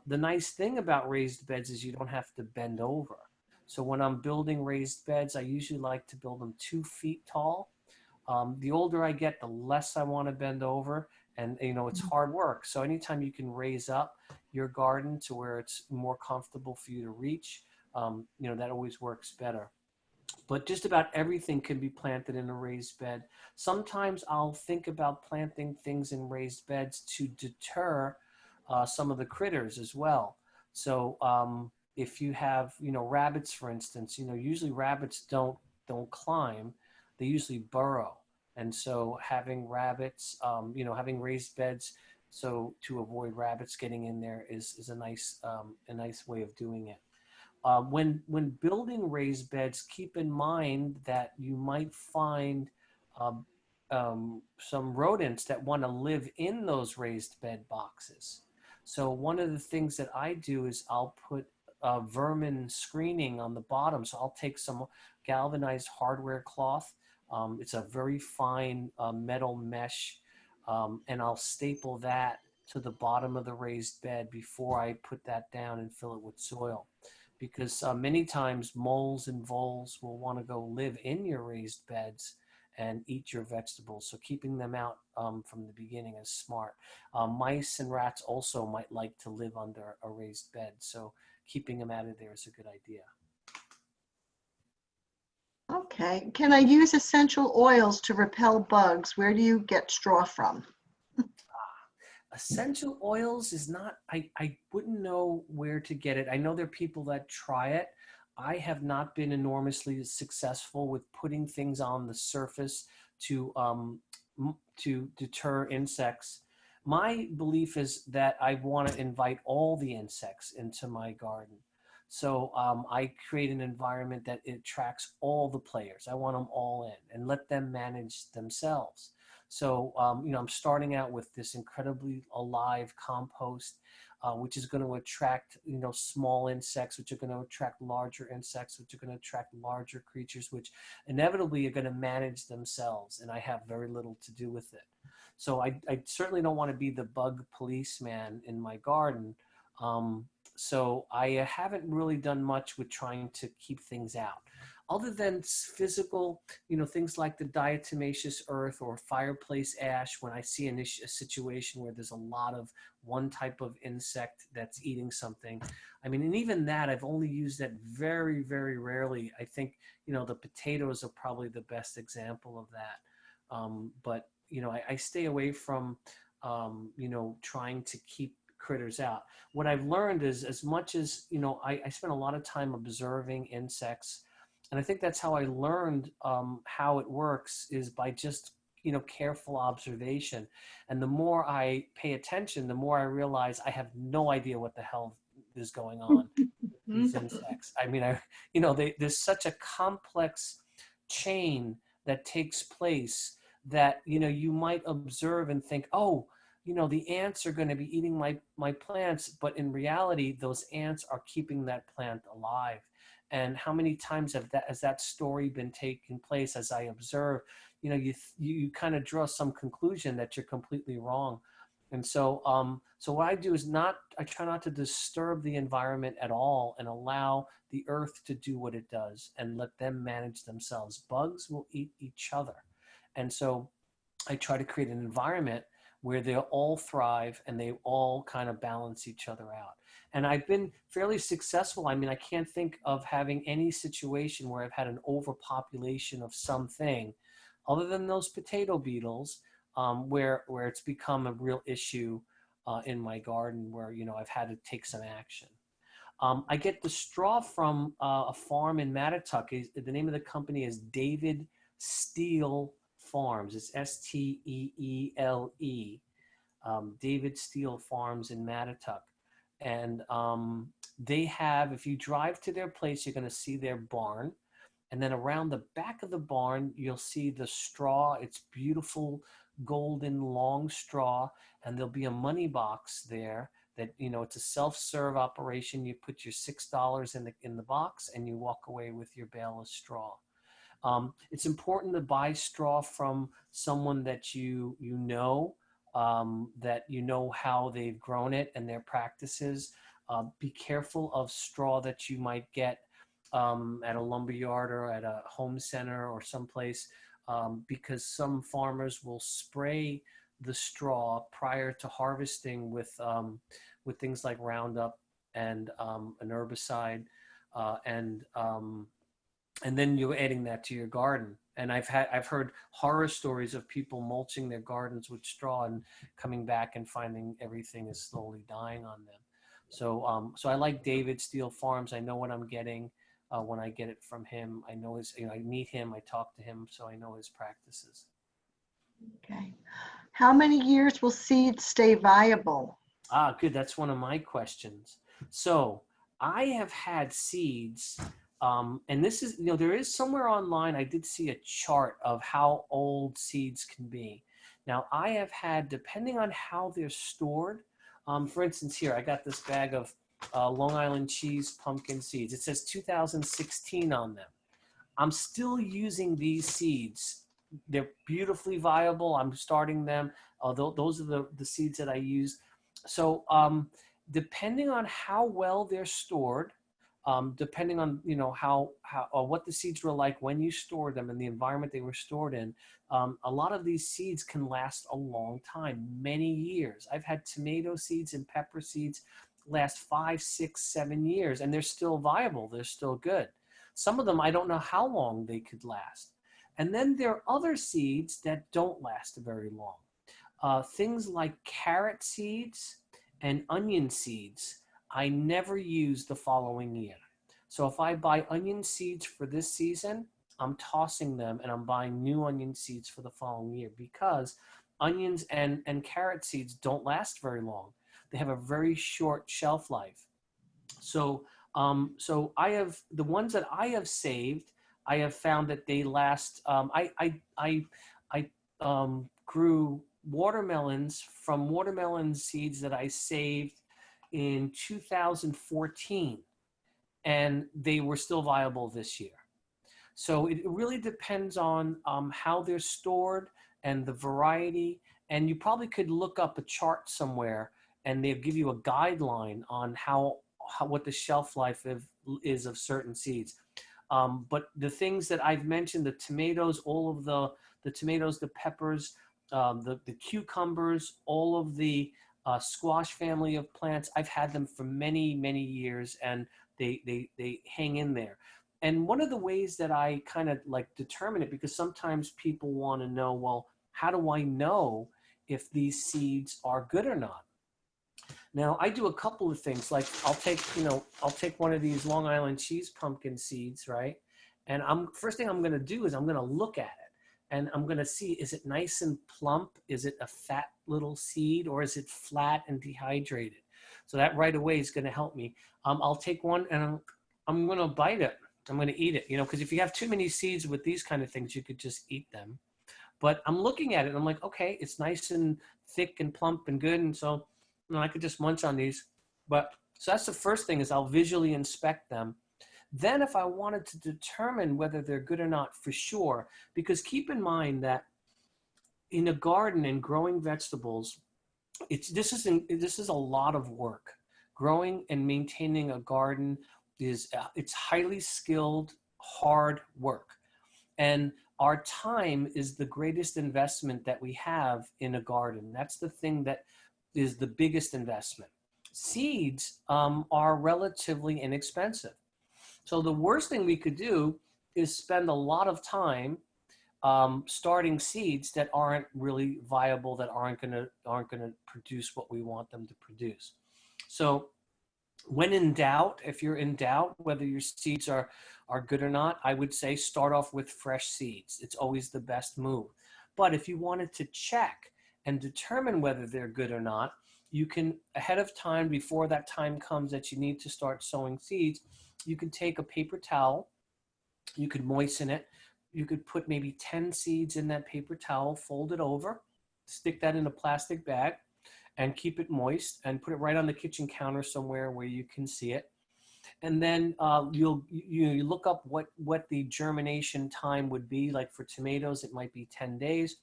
The nice thing about raised beds is you don't have to bend over. So when I'm building raised beds, I usually like to build them 2 feet tall. The older I get, the less I want to bend over. And, it's hard work. So anytime you can raise up your garden to where it's more comfortable for you to reach, that always works better. But just about everything can be planted in a raised bed. Sometimes I'll think about planting things in raised beds to deter some of the critters as well. So if you have, rabbits, for instance, usually rabbits don't climb, they usually burrow. And so having rabbits, having raised beds, so to avoid rabbits getting in there is a nice way of doing it. When building raised beds, keep in mind that you might find um, some rodents that want to live in those raised bed boxes. So one of the things that I do is I'll put vermin screening on the bottom. So I'll take some galvanized hardware cloth. It's a very fine metal mesh, and I'll staple that to the bottom of the raised bed before I put that down and fill it with soil, because many times moles and voles will want to go live in your raised beds and eat your vegetables. So keeping them out from the beginning is smart. Mice and rats also might like to live under a raised bed. So keeping them out of there is a good idea. Okay, can I use essential oils to repel bugs? Where do you get straw from? Essential oils is not, I wouldn't know where to get it. I know there are people that try it. I have not been enormously successful with putting things on the surface to deter insects. My belief is that I want to invite all the insects into my garden. So I create an environment that it attracts all the players. I want them all in and let them manage themselves. So, I'm starting out with this incredibly alive compost, which is going to attract, small insects, which are going to attract larger insects, which are going to attract larger creatures, which inevitably are going to manage themselves. And I have very little to do with it. So I certainly don't want to be the bug policeman in my garden. So I haven't really done much with trying to keep things out. Other than physical, things like the diatomaceous earth or fireplace ash, when I see a situation where there's a lot of one type of insect that's eating something. I mean, and even that, I've only used that very, very rarely. I think, the potatoes are probably the best example of that. But, I stay away from, trying to keep critters out. What I've learned is, as much as, I spend a lot of time observing insects, and I think that's how I learned how it works, is by just, careful observation. And the more I pay attention, the more I realize I have no idea what the hell is going on with these insects. I mean, there's such a complex chain that takes place that, you might observe and think, oh, the ants are going to be eating my plants, but in reality, those ants are keeping that plant alive. And how many times has that story been taking place as I observe? You kind of draw some conclusion that you're completely wrong. And so what I do is I try not to disturb the environment at all and allow the earth to do what it does and let them manage themselves. Bugs will eat each other. And so I try to create an environment where they'll all thrive and they all kind of balance each other out. And I've been fairly successful. I mean, I can't think of having any situation where I've had an overpopulation of something other than those potato beetles, where it's become a real issue in my garden where, I've had to take some action. I get the straw from a farm in Mattituck. The name of the company is David Steele Farms. It's Steele. David Steele Farms in Mattituck. And they have, if you drive to their place, you're going to see their barn. And then around the back of the barn, you'll see the straw. It's beautiful, golden, long straw. And there'll be a money box there that, it's a self-serve operation. You put your $6 in the box and you walk away with your bale of straw. It's important to buy straw from someone that that you know how they've grown it and their practices. Be careful of straw that you might get at a lumberyard or at a home center or someplace, because some farmers will spray the straw prior to harvesting with things like Roundup and an herbicide, and then you're adding that to your garden. And I've heard horror stories of people mulching their gardens with straw and coming back and finding everything is slowly dying on them. So I like David Steele Farms. I know what I'm getting when I get it from him. I know I meet him, I talk to him, so I know his practices. Okay. How many years will seeds stay viable? Good. That's one of my questions. So I have had seeds. And this is, there is somewhere online, I did see a chart of how old seeds can be. Now, I have had, depending on how they're stored, for instance, here, I got this bag of Long Island cheese pumpkin seeds. It says 2016 on them. I'm still using these seeds. They're beautifully viable. I'm starting them. Those are the seeds that I use. So depending on how well they're stored, depending on how what the seeds were like when you stored them and the environment they were stored in, a lot of these seeds can last a long time, many years. I've had tomato seeds and pepper seeds last 5, 6, 7 years, and they're still viable. They're still good. Some of them, I don't know how long they could last. And then there are other seeds that don't last very long. Things like carrot seeds and onion seeds, I never use the following year. So if I buy onion seeds for this season, I'm tossing them and I'm buying new onion seeds for the following year, because onions and carrot seeds don't last very long. They have a very short shelf life. So I have the ones that I have saved. I have found that they last. I grew watermelons from watermelon seeds that I saved in 2014, and they were still viable this year. So it really depends on how they're stored and the variety. And you probably could look up a chart somewhere and they'll give you a guideline on how what the shelf life is of certain seeds. But the things that I've mentioned, the tomatoes, all of the tomatoes, the peppers, the cucumbers, all of the squash family of plants, I've had them for many, many years, and they hang in there. And one of the ways that I kind of like determine it, because sometimes people want to know, well, how do I know if these seeds are good or not? Now, I do a couple of things. Like I'll take one of these Long Island cheese pumpkin seeds, right? And first thing I'm going to do is I'm going to look at it, and I'm going to see, is it nice and plump? Is it a fat little seed, or is it flat and dehydrated? So that right away is going to help me. I'll take one and I'm going to bite it. I'm going to eat it, because if you have too many seeds with these kind of things, you could just eat them. But I'm looking at it and I'm like, okay, it's nice and thick and plump and good. And so, I could just munch on these. But so that's the first thing, is I'll visually inspect them. Then if I wanted to determine whether they're good or not, for sure, because keep in mind that in a garden and growing vegetables, this is a lot of work. Growing and maintaining a garden it's highly skilled, hard work. And our time is the greatest investment that we have in a garden. That's the thing that is the biggest investment. Seeds are relatively inexpensive. So the worst thing we could do is spend a lot of time starting seeds that aren't really viable, that aren't gonna produce what we want them to produce. So when in doubt, if you're in doubt whether your seeds are good or not, I would say start off with fresh seeds. It's always the best move. But if you wanted to check and determine whether they're good or not, you can, ahead of time, before that time comes that you need to start sowing seeds, you can take a paper towel, you could moisten it, you could put maybe 10 seeds in that paper towel, fold it over, stick that in a plastic bag, and keep it moist, and put it right on the kitchen counter somewhere where you can see it. And then you look up what the germination time would be. Like for tomatoes, it might be 10 days.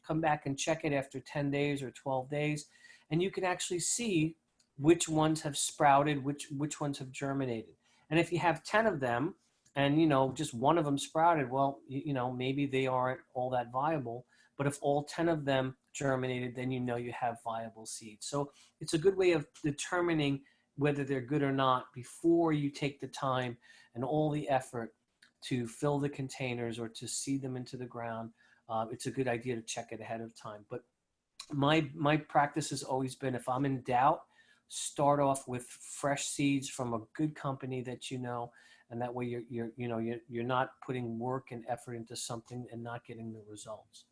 Come back and check it after 10 days or 12 days. And you can actually see which ones have sprouted, which ones have germinated. And if you have 10 of them and, just one of them sprouted, well, maybe they aren't all that viable. But if all 10 of them germinated, then you have viable seeds. So it's a good way of determining whether they're good or not before you take the time and all the effort to fill the containers or to seed them into the ground. It's a good idea to check it ahead of time. But my practice has always been, if I'm in doubt, start off with fresh seeds from a good company that and that way you're not putting work and effort into something and not getting the results.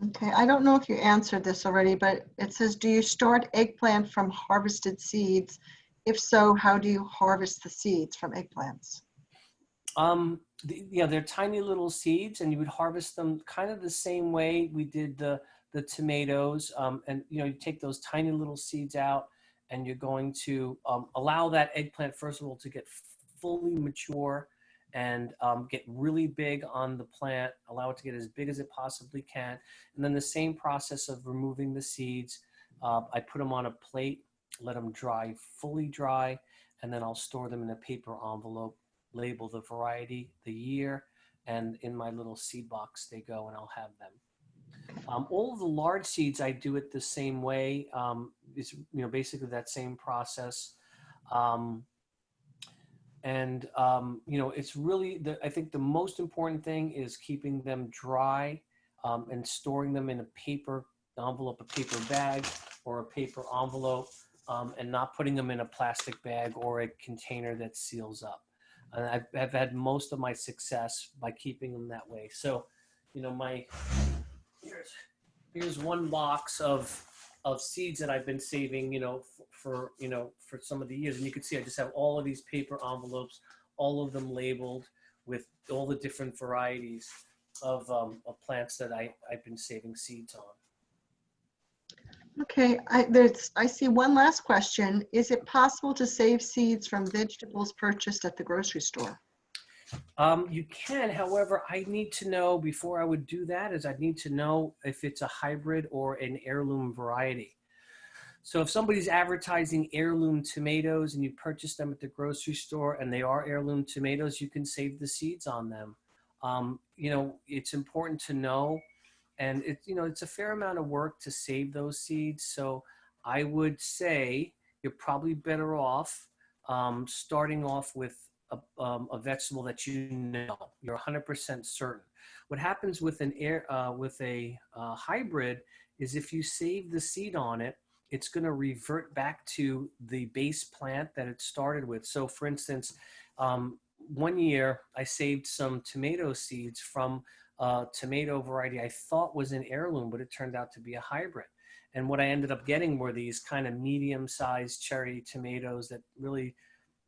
Okay, I don't know if you answered this already, but it says, do you start eggplant from harvested seeds? If so, how do you harvest the seeds from eggplants? They're tiny little seeds, and you would harvest them kind of the same way we did the tomatoes. And you take those tiny little seeds out, and you're going to allow that eggplant, first of all, to get fully mature and get really big on the plant, allow it to get as big as it possibly can. And then the same process of removing the seeds. I put them on a plate, let them dry, fully dry, and then I'll store them in a paper envelope, label the variety, the year, and in my little seed box they go, and I'll have them. All of the large seeds, I do it the same way. It's basically that same process. It's really, I think the most important thing is keeping them dry and storing them in a paper envelope, a paper bag, or a paper envelope, and not putting them in a plastic bag or a container that seals up. And I've had most of my success by keeping them that way. So, here's one box of seeds that I've been saving, for some of the years. And you can see I just have all of these paper envelopes, all of them labeled with all the different varieties. of plants that I've been saving seeds on. Okay, I see one last question. Is it possible to save seeds from vegetables purchased at the grocery store? You can, however, I need to know before I would do that is I need to know if it's a hybrid or an heirloom variety. So if somebody's advertising heirloom tomatoes and you purchase them at the grocery store and they are heirloom tomatoes, you can save the seeds on them. It's important to know, and it's a fair amount of work to save those seeds. So I would say you're probably better off starting off with a vegetable that you're 100% certain. What happens with a hybrid is if you save the seed on it, it's going to revert back to the base plant that it started with. So, for instance, one year I saved some tomato seeds from a tomato variety I thought was an heirloom, but it turned out to be a hybrid. And what I ended up getting were these kind of medium-sized cherry tomatoes that really,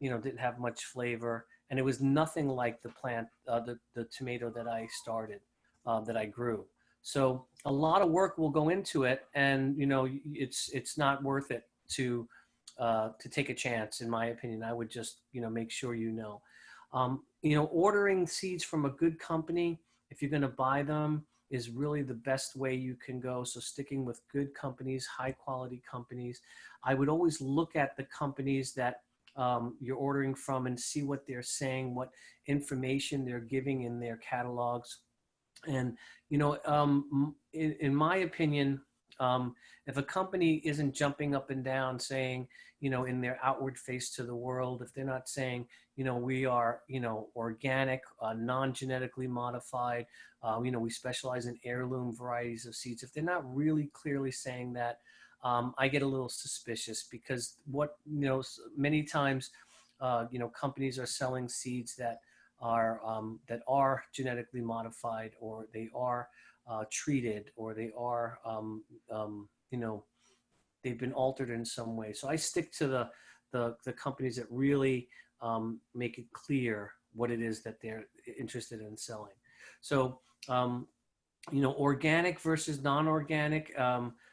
didn't have much flavor, and it was nothing like the plant, the tomato that I started, that I grew. So a lot of work will go into it, and it's not worth it to take a chance. In my opinion, I would just make sure ordering seeds from a good company, if you're going to buy them, is really the best way you can go. So sticking with good companies, high quality companies. I would always look at the companies that you're ordering from and see what they're saying, what information they're giving in their catalogs. And, in my opinion, if a company isn't jumping up and down saying, in their outward face to the world, if they're not saying, we are, organic, non-genetically modified, we specialize in heirloom varieties of seeds. If they're not really clearly saying that, I get a little suspicious, because many times, companies are selling seeds that are genetically modified, or they are treated, or they are they've been altered in some way. So I stick to the companies that really make it clear what it is that they're interested in selling. So organic versus non-organic.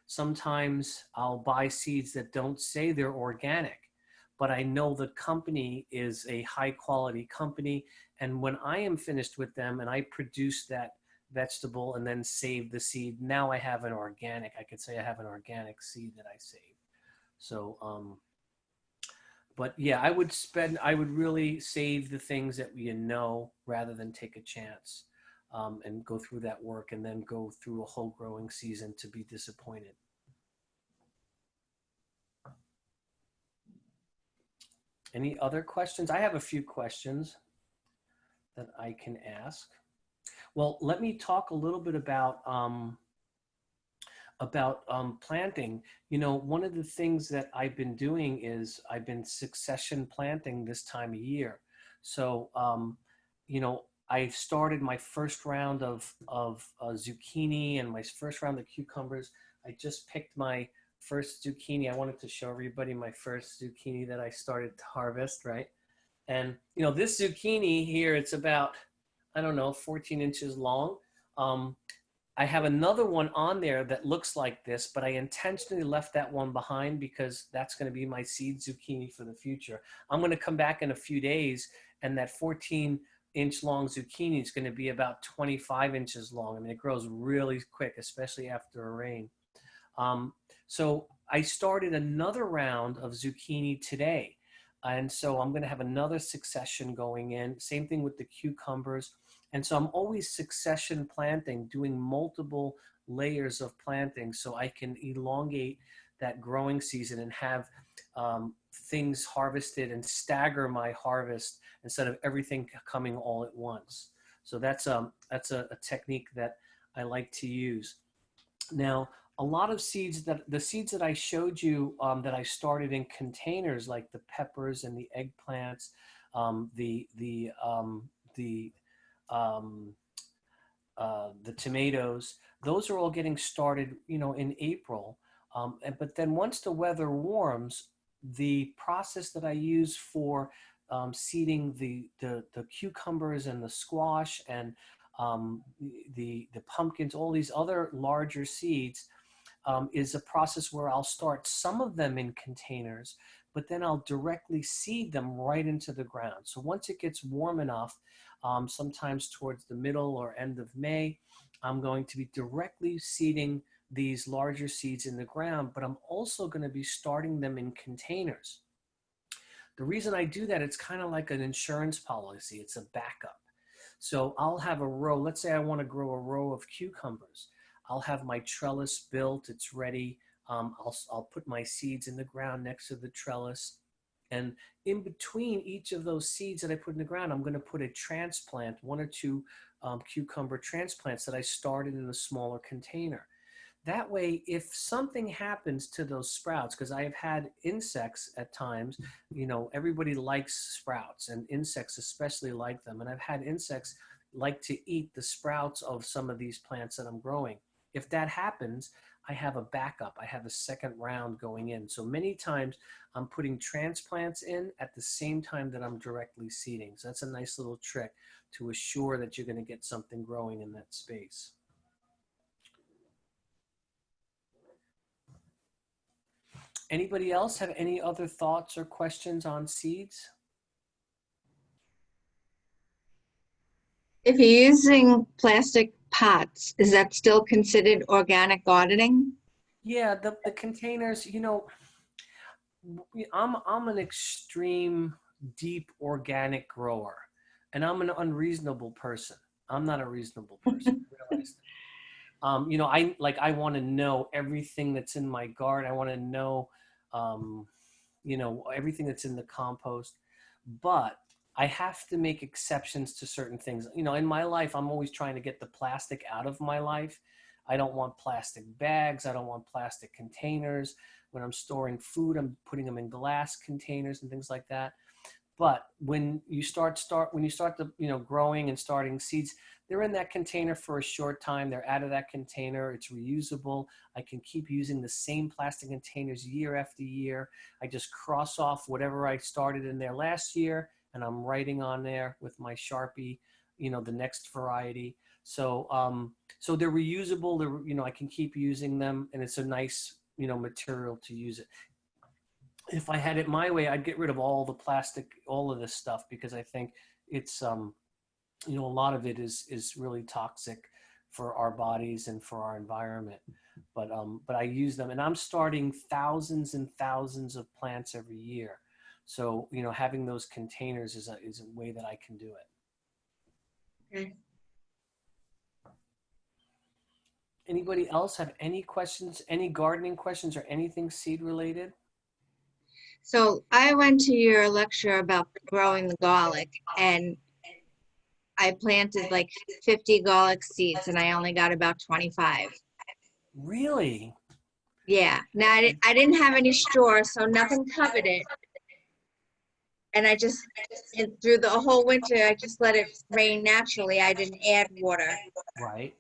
Sometimes I'll buy seeds that don't say they're organic, but I know the company is a high quality company. And when I am finished with them and I produce that vegetable and then save the seed, now I have an organic. I could say I have an organic seed that I saved. So, but yeah, I would really save the things that rather than take a chance, and go through that work and then go through a whole growing season to be disappointed. Any other questions? I have a few questions that I can ask. Well, let me talk a little bit about planting. One of the things that I've been doing is I've been succession planting this time of year. So, I started my first round of zucchini and my first round of cucumbers. I just picked my first zucchini. I wanted to show everybody my first zucchini that I started to harvest, right? And, this zucchini here, it's about, I don't know, 14 inches long. I have another one on there that looks like this, but I intentionally left that one behind because that's going to be my seed zucchini for the future. I'm going to come back in a few days, and that 14-inch long zucchini is going to be about 25 inches long. I mean, it grows really quick, especially after a rain. So I started another round of zucchini today. And so I'm going to have another succession going in. Same thing with the cucumbers. And so I'm always succession planting, doing multiple layers of planting so I can elongate that growing season and have things harvested and stagger my harvest instead of everything coming all at once. So that's a technique that I like to use. Now, a lot of the seeds that I showed you, that I started in containers, like the peppers and the eggplants, the tomatoes, those are all getting started, in April. But then once the weather warms, the process that I use for seeding the cucumbers and the squash and the pumpkins, all these other larger seeds, is a process where I'll start some of them in containers, but then I'll directly seed them right into the ground. So once it gets warm enough, sometimes towards the middle or end of May, I'm going to be directly seeding these larger seeds in the ground, but I'm also going to be starting them in containers. The reason I do that, it's kind of like an insurance policy. It's a backup. So I'll have a row. Let's say I want to grow a row of cucumbers. I'll have my trellis built. It's ready. I'll put my seeds in the ground next to the trellis. And in between each of those seeds that I put in the ground, I'm going to put a transplant, one or two cucumber transplants that I started in a smaller container. That way, if something happens to those sprouts, because I have had insects at times, everybody likes sprouts, and insects especially like them. And I've had insects like to eat the sprouts of some of these plants that I'm growing. If that happens, I have a backup. I have a second round going in. So many times I'm putting transplants in at the same time that I'm directly seeding. So that's a nice little trick to assure that you're going to get something growing in that space. Anybody else have any other thoughts or questions on seeds? If you're using plastic pots, is that still considered organic gardening? Yeah, the containers, I'm an extreme deep organic grower, and I'm an unreasonable person. I'm not a reasonable person. I realize that. I want to know everything that's in my garden. I want to know, everything that's in the compost. But I have to make exceptions to certain things. In my life, I'm always trying to get the plastic out of my life. I don't want plastic bags. I don't want plastic containers. When I'm storing food, I'm putting them in glass containers and things like that. But when you start the growing and starting seeds, they're in that container for a short time. They're out of that container. It's reusable. I can keep using the same plastic containers year after year. I just cross off whatever I started in there last year, and I'm writing on there with my Sharpie, the next variety. So they're reusable. I can keep using them, and it's a nice, material to use it. If I had it my way, I'd get rid of all the plastic, all of this stuff, because I think it's, a lot of it is really toxic for our bodies and for our environment. But I use them, and I'm starting thousands and thousands of plants every year. So, having those containers is a way that I can do it. Okay. Anybody else have any questions, any gardening questions or anything seed related? So I went to your lecture about growing the garlic, and I planted like 50 garlic seeds and I only got about 25. Really? Yeah. Now I didn't have any straw, so nothing covered it. And and through the whole winter, I just let it rain naturally. I didn't add water. Right.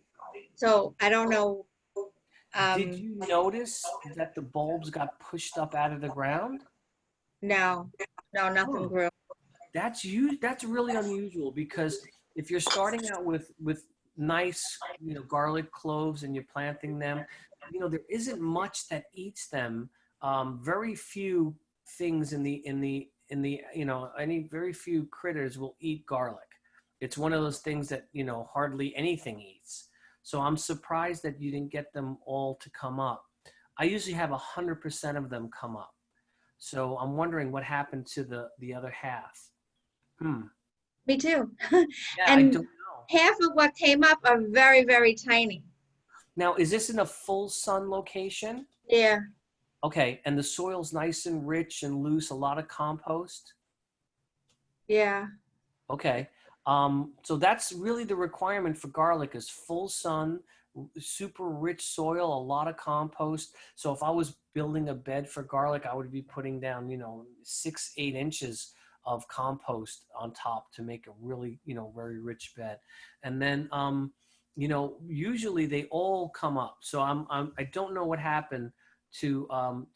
So I don't know. Did you notice that the bulbs got pushed up out of the ground? No, nothing Oh, grew. that's really unusual, because if you're starting out with nice, garlic cloves and you're planting them, there isn't much that eats them. Very few things very few critters will eat garlic. It's one of those things that, hardly anything eats. So I'm surprised that you didn't get them all to come up. I usually have 100% of them come up. So I'm wondering what happened to the other half. Me too. Yeah, I And don't know. half of what came up are very, very tiny. Now, is this in a full sun location? Yeah. Okay, and the soil's nice and rich and loose, a lot of compost? Yeah. Okay. So that's really the requirement for garlic, is full sun, super rich soil, a lot of compost. So if I was building a bed for garlic, I would be putting down, 6, 8 inches of compost on top to make a really, very rich bed. And then, usually they all come up. So I don't know what happened to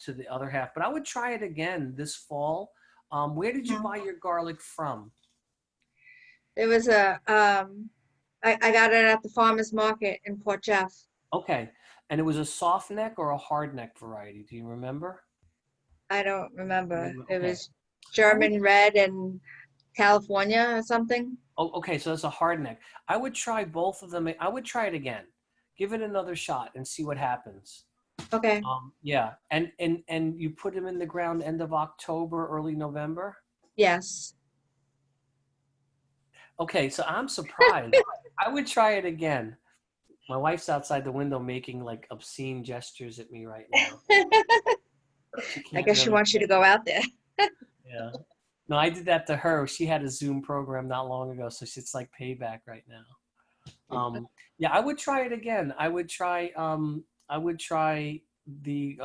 the other half, but I would try it again this fall. Where did you buy your garlic from? There was a I got it at the farmer's market in Port Jeff. Okay. And it was a soft neck or a hard neck variety? Do you remember? I don't remember. It Okay. was I would, German red and California or something. oh, okay. So it's a hard neck. I would try both of them. I would try it again. Give it another shot and see what happens. Okay. Yeah. And you put them in the ground end of October, early November? Yes. Okay. So I'm surprised. I would try it again. My wife's outside the window making like obscene gestures at me right now. She I can't guess she really. wants you to go out there. Yeah. No, I did that to her. She had a Zoom program not long ago, so it's like payback right now. Yeah, I would try it again. I would try the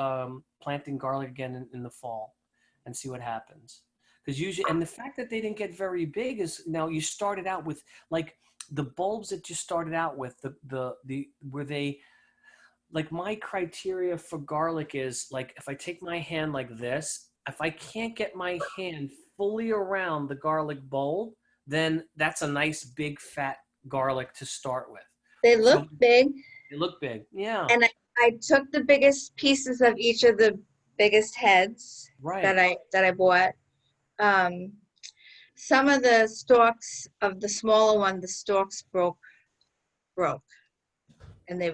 planting garlic again in the fall and see what happens. Because usually, and the fact that they didn't get very big is now you started out with like the bulbs that you started out with the were they like my criteria for garlic is like if I take my hand like this, if I can't get my hand fully around the garlic bulb, then that's a nice big fat garlic to start with. They look So big, they look big. Yeah, and I took the biggest pieces of each of the biggest heads right. that I bought. Um, some of the stalks of the smaller one, the stalks broke, and they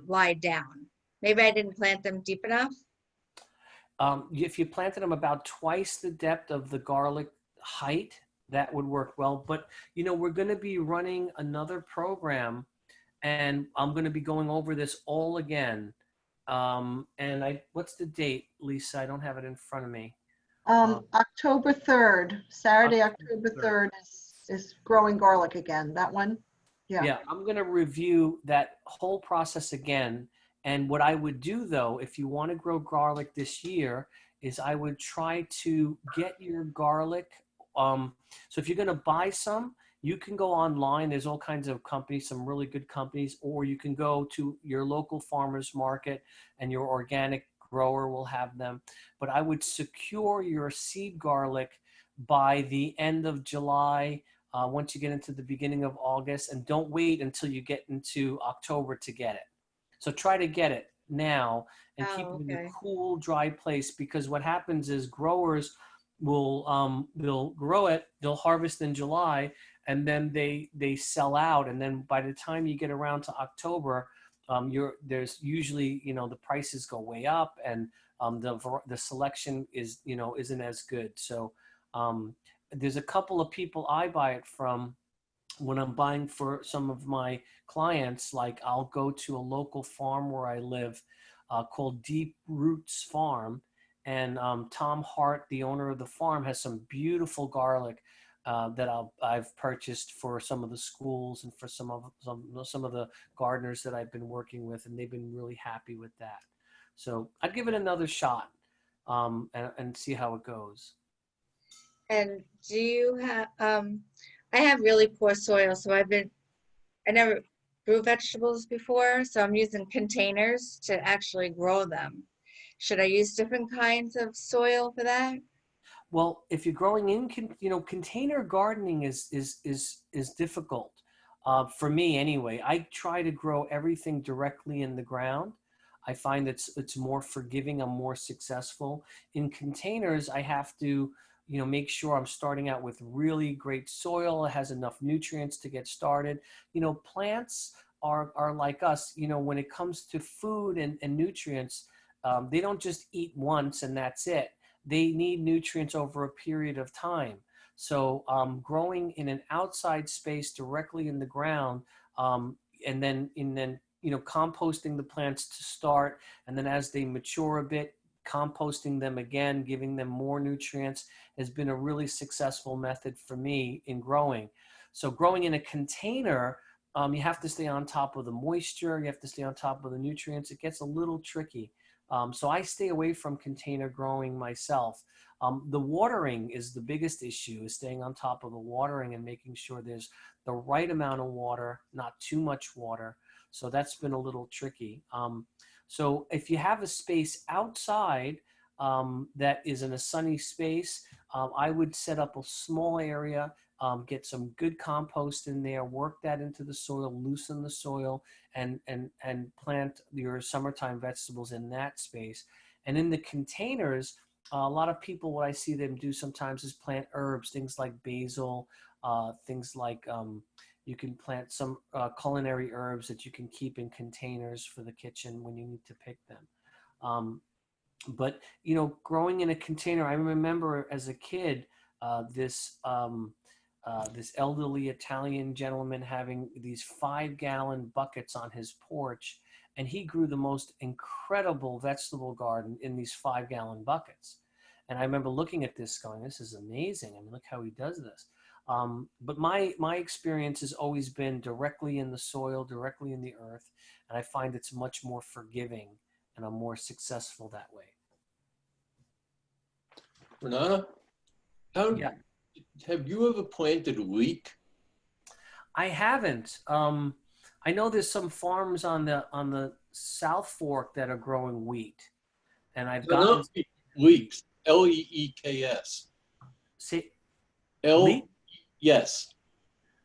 lied down. Maybe I didn't plant them deep enough. If you planted them about twice the depth of the garlic height, that would work well. But you know, we're going to be running another program, and I'm going to be going over this all again. What's the date, Lisa? I don't have it in front of me. October 3rd, Saturday, October October 3rd. 3rd is growing garlic again. That one? Yeah. Yeah, I'm going to review that whole process again. And what I would do, though, if you want to grow garlic this year, is I would try to get your garlic. So if you're going to buy some, you can go online. There's all kinds of companies, some really good companies, or you can go to your local farmer's market and your organic grower will have them. But I would secure your seed garlic by the end of July, once you get into the beginning of August, and don't wait until you get into October to get it. So try to get it now and keep it Oh, in a okay. cool, dry place, because what happens is growers will they'll grow it, they'll harvest in July, and then they sell out, and then by the time you get around to October, there's usually, you know, the prices go way up, and the selection is, you know, isn't as good. So there's a couple of people I buy it from when I'm buying for some of my clients. Like I'll go to a local farm where I live, called Deep Roots Farm. And Tom Hart, the owner of the farm, has some beautiful garlic that I've purchased for some of the schools and for some of the gardeners that I've been working with, and they've been really happy with that. So I'd give it another shot, and see how it goes. And do you have, I have really poor soil, so I never grew vegetables before, so I'm using containers to actually grow them. Should I use different kinds of soil for that? Well, if you're growing in, you know, container gardening is difficult. For me anyway. I try to grow everything directly in the ground. I find it's more forgiving. I'm more successful. In containers, I have to, you know, make sure I'm starting out with really great soil. It has enough nutrients to get started. You know, plants are like us. You know, when it comes to food and nutrients, they don't just eat once and that's it. They need nutrients over a period of time. So growing in an outside space directly in the ground, and then you know, composting the plants to start, and then as they mature a bit, composting them again, giving them more nutrients, has been a really successful method for me in growing. So growing in a container, you have to stay on top of the moisture, you have to stay on top of the nutrients. It gets a little tricky. So I stay away from container growing myself. The watering is the biggest issue, is staying on top of the watering and making sure there's the right amount of water, not too much water. So that's been a little tricky. So if you have a space outside that is in a sunny space, I would set up a small area get some good compost in there, work that into the soil, loosen the soil, and plant your summertime vegetables in that space. And in the containers, a lot of people, what I see them do sometimes is plant herbs, things like basil, things like you can plant some culinary herbs that you can keep in containers for the kitchen when you need to pick them. But you know, growing in a container, I remember as a kid this elderly Italian gentleman having these 5-gallon buckets on his porch, and he grew the most incredible vegetable garden in these 5-gallon buckets. And I remember looking at this, going, "This is amazing! I mean, look how he does this." But my experience has always been directly in the soil, directly in the earth, and I find it's much more forgiving, and I'm more successful that way. Renata, how Yeah, have you ever planted a leek? I haven't. I know there's some farms on the South Fork that are growing wheat, and I've No, gotten not leeks. Leeks. say L. Yes,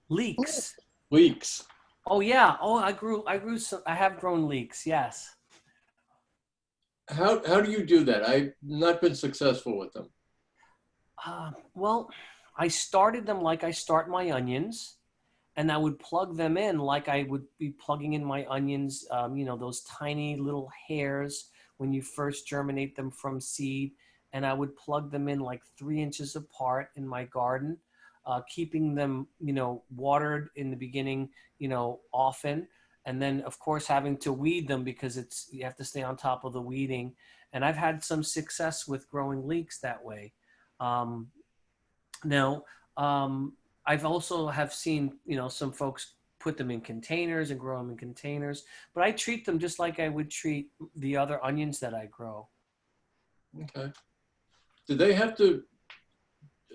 leeks. leeks. Oh yeah. Oh, I grew some. I have grown leeks. Yes. How do you do that? I've not been successful with them. Well, I started them like I start my onions, and I would plug them in like I would be plugging in my onions. You know, those tiny little hairs when you first germinate them from seed, and I would plug them in like 3 inches apart in my garden, keeping them, you know, watered in the beginning, you know, often, and then of course having to weed them because you have to stay on top of the weeding. And I've had some success with growing leeks that way. Um, Now, I've also have seen, you know, some folks put them in containers and grow them in containers, but I treat them just like I would treat the other onions that I grow. Okay. Do they have to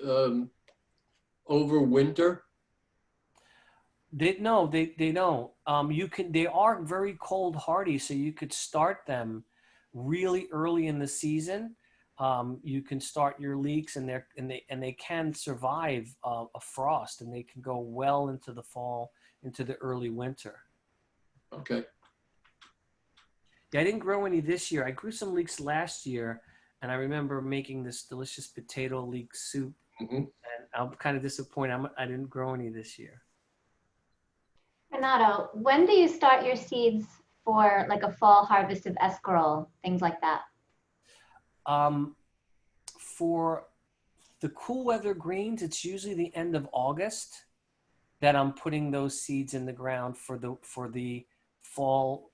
um, overwinter? They don't. They are very cold hardy, so you could start them really early in the season. You can start your leeks, and they can survive a frost, and they can go well into the fall, into the early winter. Okay. Yeah, I didn't grow any this year. I grew some leeks last year, and I remember making this delicious potato leek soup. Hmm. And I'm kind of disappointed I didn't grow any this year. Renato, when do you start your seeds for like a fall harvest of escarole, things like that? Um, for the cool weather greens, it's usually the end of August that I'm putting those seeds in the ground for the fall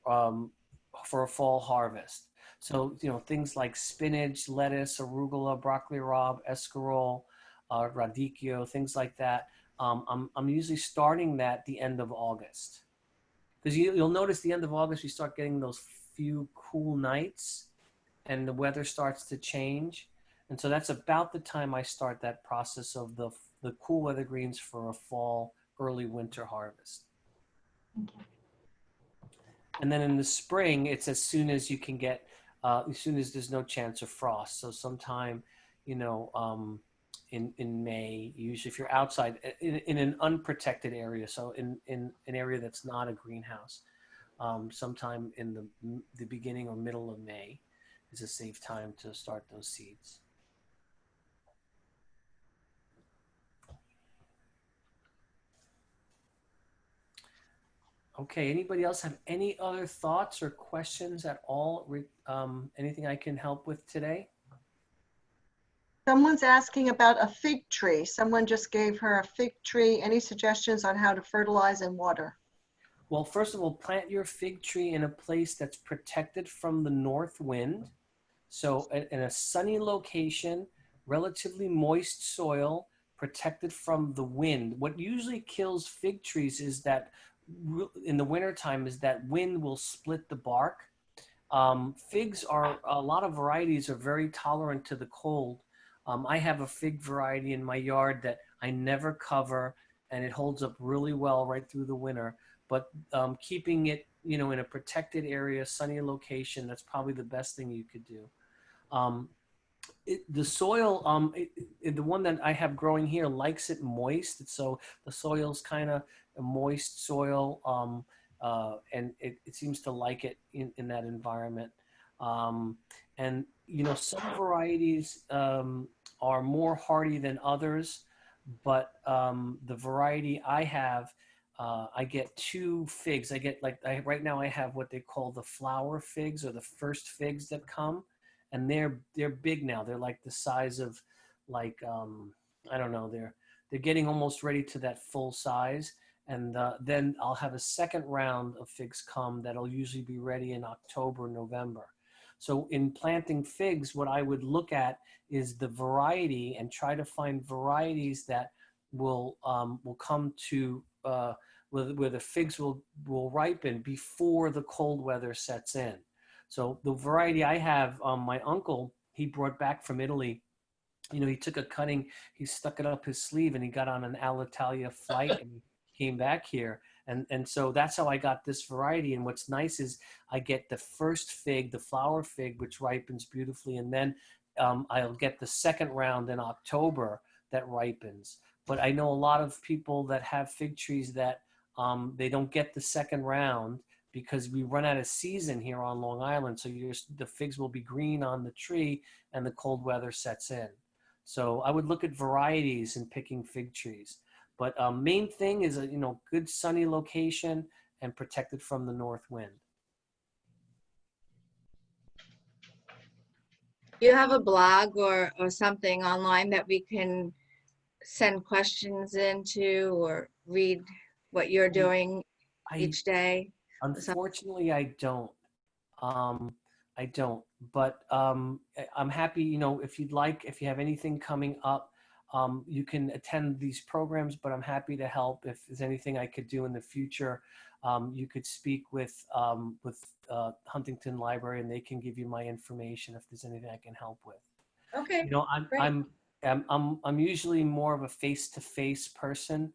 for a fall harvest. So you know, things like spinach, lettuce, arugula, broccoli rabe, escarole, radicchio, things like that. I'm usually starting that the end of August, because you'll notice the end of August we start getting those few cool nights, and the weather starts to change, and so that's about the time I start that process of the cool weather greens for a fall early winter harvest. Okay. And then in the spring, it's as soon as you can get, as soon as there's no chance of frost. So sometime, you know, in May, usually if you're outside in an unprotected area, so in an area that's not a greenhouse, sometime in the beginning or middle of May is a safe time to start those seeds. Okay, anybody else have any other thoughts or questions at all? Anything I can help with today? Someone's asking about a fig tree. Someone just gave her a fig tree. Any suggestions on how to fertilize and water? Well, first of all, plant your fig tree in a place that's protected from the north wind. So in a sunny location, relatively moist soil, protected from the wind. What usually kills fig trees is that in the wintertime is that wind will split the bark. Figs are, a lot of varieties are very tolerant to the cold. I have a fig variety in my yard that I never cover, and it holds up really well right through the winter. But keeping it, you know, in a protected area, sunny location, that's probably the best thing you could do. Um, The soil, the one that I have growing here likes it moist. So the soil's kind of a moist soil, and it seems to like it in that environment. Um, and some varieties are more hardy than others, but the variety I have, I get two figs. I get right now I have what they call the flower figs, or the first figs that come, and they're big now. They're like the size of, like, I don't know. They're getting almost ready to that full size. And then I'll have a second round of figs come that'll usually be ready in October, November. So in planting figs, what I would look at is the variety and try to find varieties that will come to where the figs will ripen before the cold weather sets in. So the variety I have, my uncle, he brought back from Italy. He took a cutting, he stuck it up his sleeve, and he got on an Alitalia flight and he came back here. And so that's how I got this variety. And what's nice is I get the first fig, the flower fig, which ripens beautifully. And then I'll get the second round in October that ripens. But I know a lot of people that have fig trees that they don't get the second round because we run out of season here on Long Island. So the figs will be green on the tree and the cold weather sets in. So I would look at varieties in picking fig trees. But main thing is a good sunny location and protected from the north wind. Do you have a blog or something online that we can send questions into or read what you're doing each day? Unfortunately, I don't. I don't. But I'm happy. If you'd like, if you have anything coming up, you can attend these programs. But I'm happy to help if there's anything I could do in the future. You could speak with Huntington Library, and they can give you my information if there's anything I can help with. Okay, great. I'm usually more of a face-to-face person.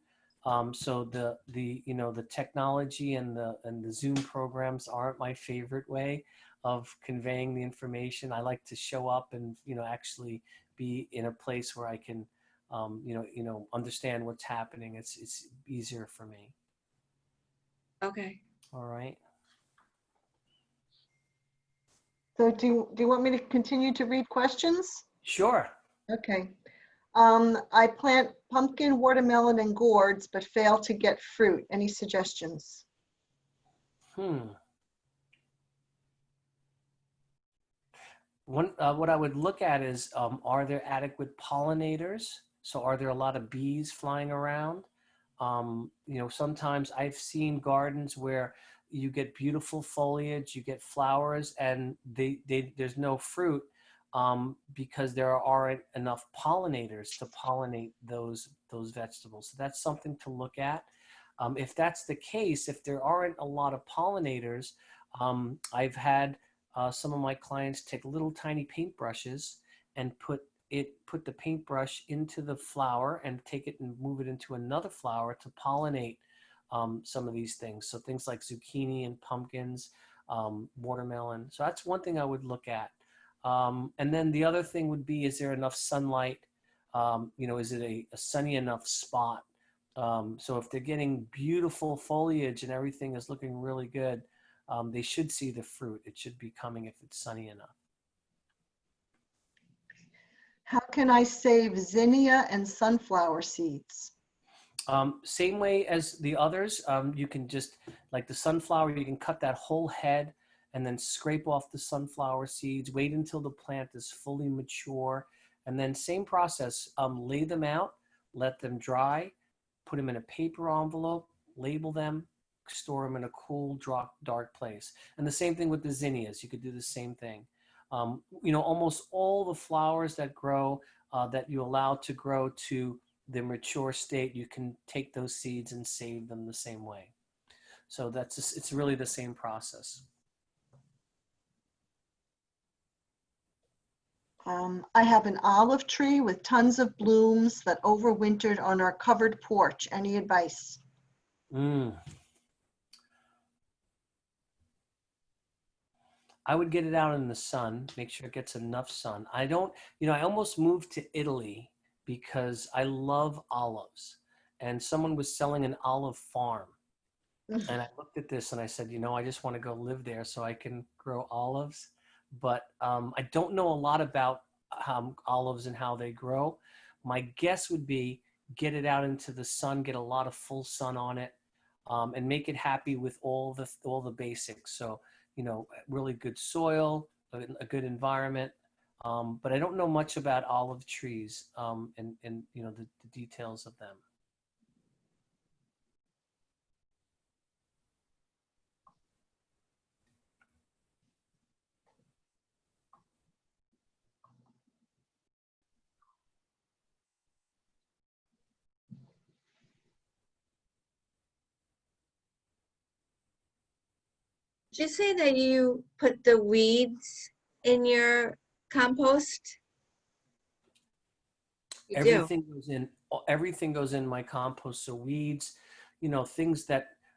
So the technology and the Zoom programs aren't my favorite way of conveying the information. I like to show up and actually be in a place where I can understand what's happening. It's easier for me. Okay. All right. So do you want me to continue to read questions? Sure. Okay. I plant pumpkin, watermelon, and gourds, but fail to get fruit. Any suggestions? What I would look at is, are there adequate pollinators? So are there a lot of bees flying around? Sometimes I've seen gardens where you get beautiful foliage, you get flowers, and there's no fruit because there aren't enough pollinators to pollinate those vegetables. So that's something to look at. If that's the case, if there aren't a lot of pollinators, I've had some of my clients take little tiny paintbrushes and put the paintbrush into the flower and take it and move it into another flower to pollinate some of these things. So things like zucchini and pumpkins, watermelon. So that's one thing I would look at. And then the other thing would be, is there enough sunlight? Is it a sunny enough spot? So if they're getting beautiful foliage and everything is looking really good, they should see the fruit. It should be coming if it's sunny enough. How can I save zinnia and sunflower seeds? Same way as the others. You can just, like the sunflower, you can cut that whole head and then scrape off the sunflower seeds, wait until the plant is fully mature, and then same process, lay them out, let them dry, put them in a paper envelope, label them, store them in a cool, dark place. And the same thing with the zinnias. You could do the same thing. Almost all the flowers that grow, that you allow to grow to the mature state, you can take those seeds and save them the same way. So it's really the same process. I have an olive tree with tons of blooms that overwintered on our covered porch. Any advice? I would get it out in the sun, make sure it gets enough sun. I don't, I almost moved to Italy because I love olives. And someone was selling an olive farm. And I looked at this and I said, I just want to go live there so I can grow olives. But I don't know a lot about olives and how they grow. My guess would be get it out into the sun, get a lot of full sun on it, and make it happy with all the basics. So, really good soil, a good environment. But I don't know much about olive trees and the details of them. Did you say that you put the weeds in your compost? You do. Everything goes in my compost. So weeds, things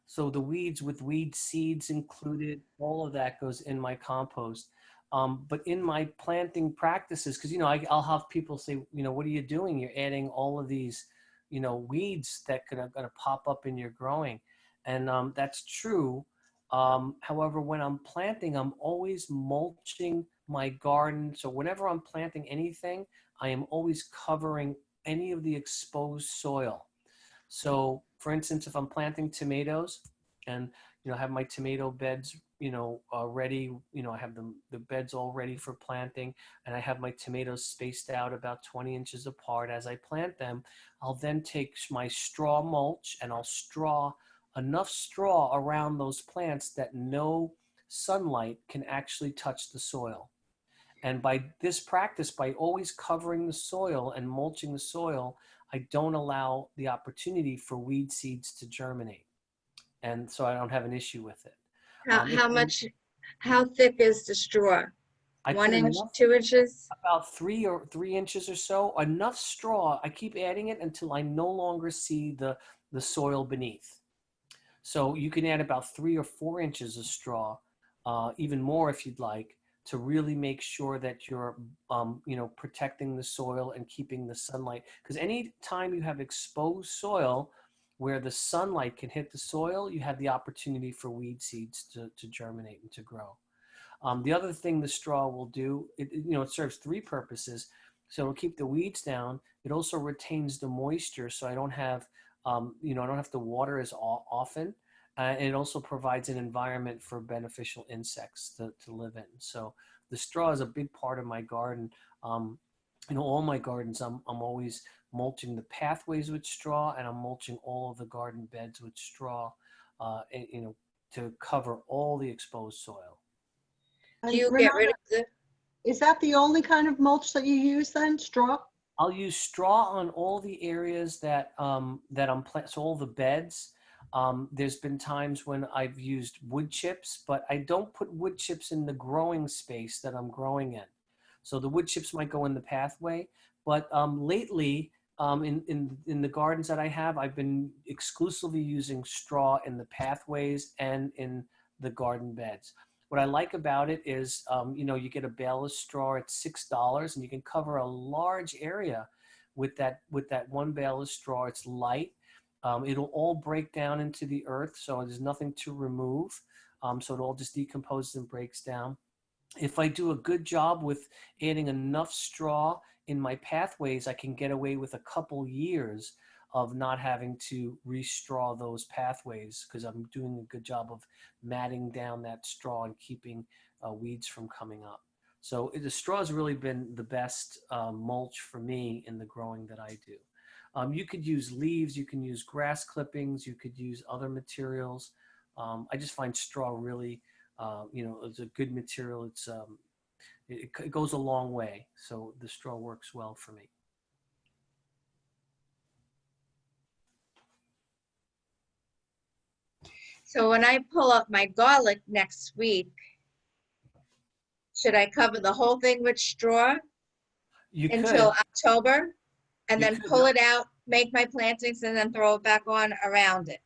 so the weeds with weed seeds included, all of that goes in my compost. But in my planting practices, because, I'll have people say, what are you doing? You're adding all of these, weeds that are going to pop up in your growing. And that's true. However, when I'm planting, I'm always mulching my garden. So whenever I'm planting anything, I am always covering any of the exposed soil. So for instance, if I'm planting tomatoes and, have my tomato beds, ready, I have the beds all ready for planting, and I have my tomatoes spaced out about 20 inches apart. As I plant them, I'll then take my straw mulch and I'll enough straw around those plants that no sunlight can actually touch the soil. And by this practice, by always covering the soil and mulching the soil, I don't allow the opportunity for weed seeds to germinate. And so I don't have an issue with it. How thick is the straw? I 1 put inch, enough, 2 inches? about 3 inches or so, enough straw. I keep adding it until I no longer see the soil beneath. So you can add about 3 or 4 inches of straw, even more if you'd like, to really make sure that you're, protecting the soil and keeping the sunlight. Because any time you have exposed soil where the sunlight can hit the soil, you have the opportunity for weed seeds to germinate and to grow. The other thing the straw will do, it serves 3 purposes. So it'll keep the weeds down. It also retains the moisture, so I don't have, I don't have to water as often. And it also provides an environment for beneficial insects to live in. So the straw is a big part of my garden. All my gardens, I'm always mulching the pathways with straw, and I'm mulching all of the garden beds with straw, to cover all the exposed soil. Do you get Renato, rid of the, is that the only kind of mulch that you use then, straw? I'll use straw on all the areas that I'm so all the beds. There's been times when I've used wood chips, but I don't put wood chips in the growing space that I'm growing in. So the wood chips might go in the pathway, but lately in the gardens that I have, I've been exclusively using straw in the pathways and in the garden beds. What I like about it is, you get a bale of straw at $6, and you can cover a large area with that one bale of straw. It's light. It'll all break down into the earth, so there's nothing to remove. So it all just decomposes and breaks down. If I do a good job with adding enough straw in my pathways, I can get away with a couple years of not having to re-straw those pathways, because I'm doing a good job of matting down that straw and keeping weeds from coming up. So the straw has really been the best mulch for me in the growing that I do. You could use leaves, you can use grass clippings, you could use other materials. I just find straw really, it's a good material. It goes a long way. So the straw works well for me. so when I pull up my garlic next week, should I cover the whole thing with straw You until could. October? And You then could. pull it out, make my plantings, and then throw it back on around it?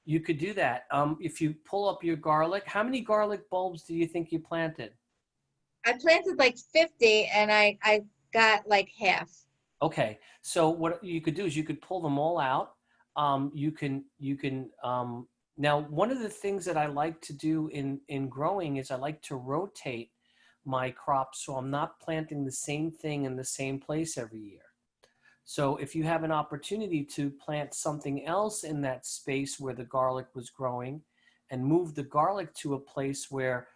You could do that. If you pull up your garlic, how many garlic bulbs do you think you planted? I planted like 50 and I got like half. Okay, so what you could do is you could pull them all out. Now, one of the things that I like to do in growing is I like to rotate my crops so I'm not planting the same thing in the same place every year. So if you have an opportunity to plant something else in that space where the garlic was growing and move the garlic to a place where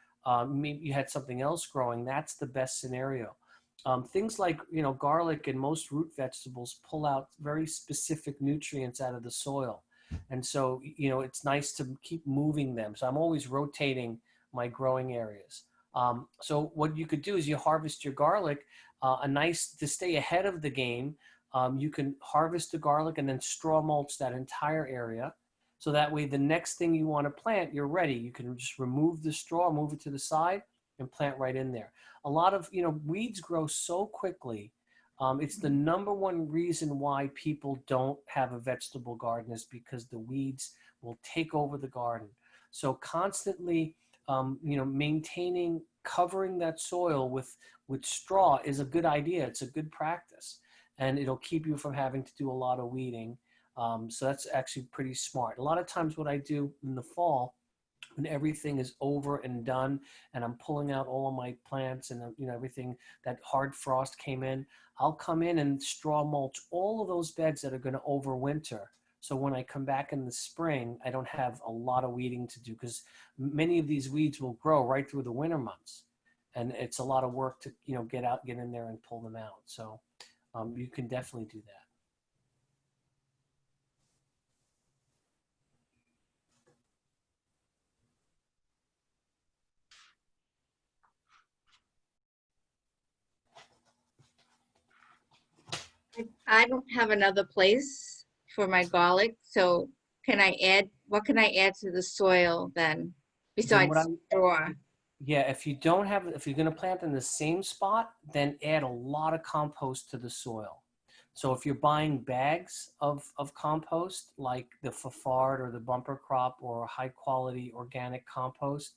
maybe you had something else growing, that's the best scenario. Things like, garlic and most root vegetables pull out very specific nutrients out of the soil. And so, it's nice to keep moving them. So I'm always rotating my growing areas. So what you could do is you harvest your garlic, to stay ahead of the game. You can harvest the garlic and then straw mulch that entire area. So that way, the next thing you want to plant, you're ready. You can just remove the straw, move it to the side, and plant right in there. A lot of, weeds grow so quickly. It's the number one reason why people don't have a vegetable garden is because the weeds will take over the garden. So constantly, maintaining, covering that soil with straw is a good idea. It's a good practice, and it'll keep you from having to do a lot of weeding. So that's actually pretty smart. A lot of times what I do in the fall, when everything is over and done and I'm pulling out all of my plants and everything, that hard frost came in, I'll come in and straw mulch all of those beds that are going to overwinter. So when I come back in the spring, I don't have a lot of weeding to do, because many of these weeds will grow right through the winter months. And it's a lot of work to, get in there and pull them out. So you can definitely do that. I don't have another place for my garlic, so what can I add to the soil then Then what I besides straw? Yeah, if you don't have, if you're going to plant in the same spot, then add a lot of compost to the soil. So if you're buying bags of compost, like the Fafard or the bumper crop or high quality organic compost,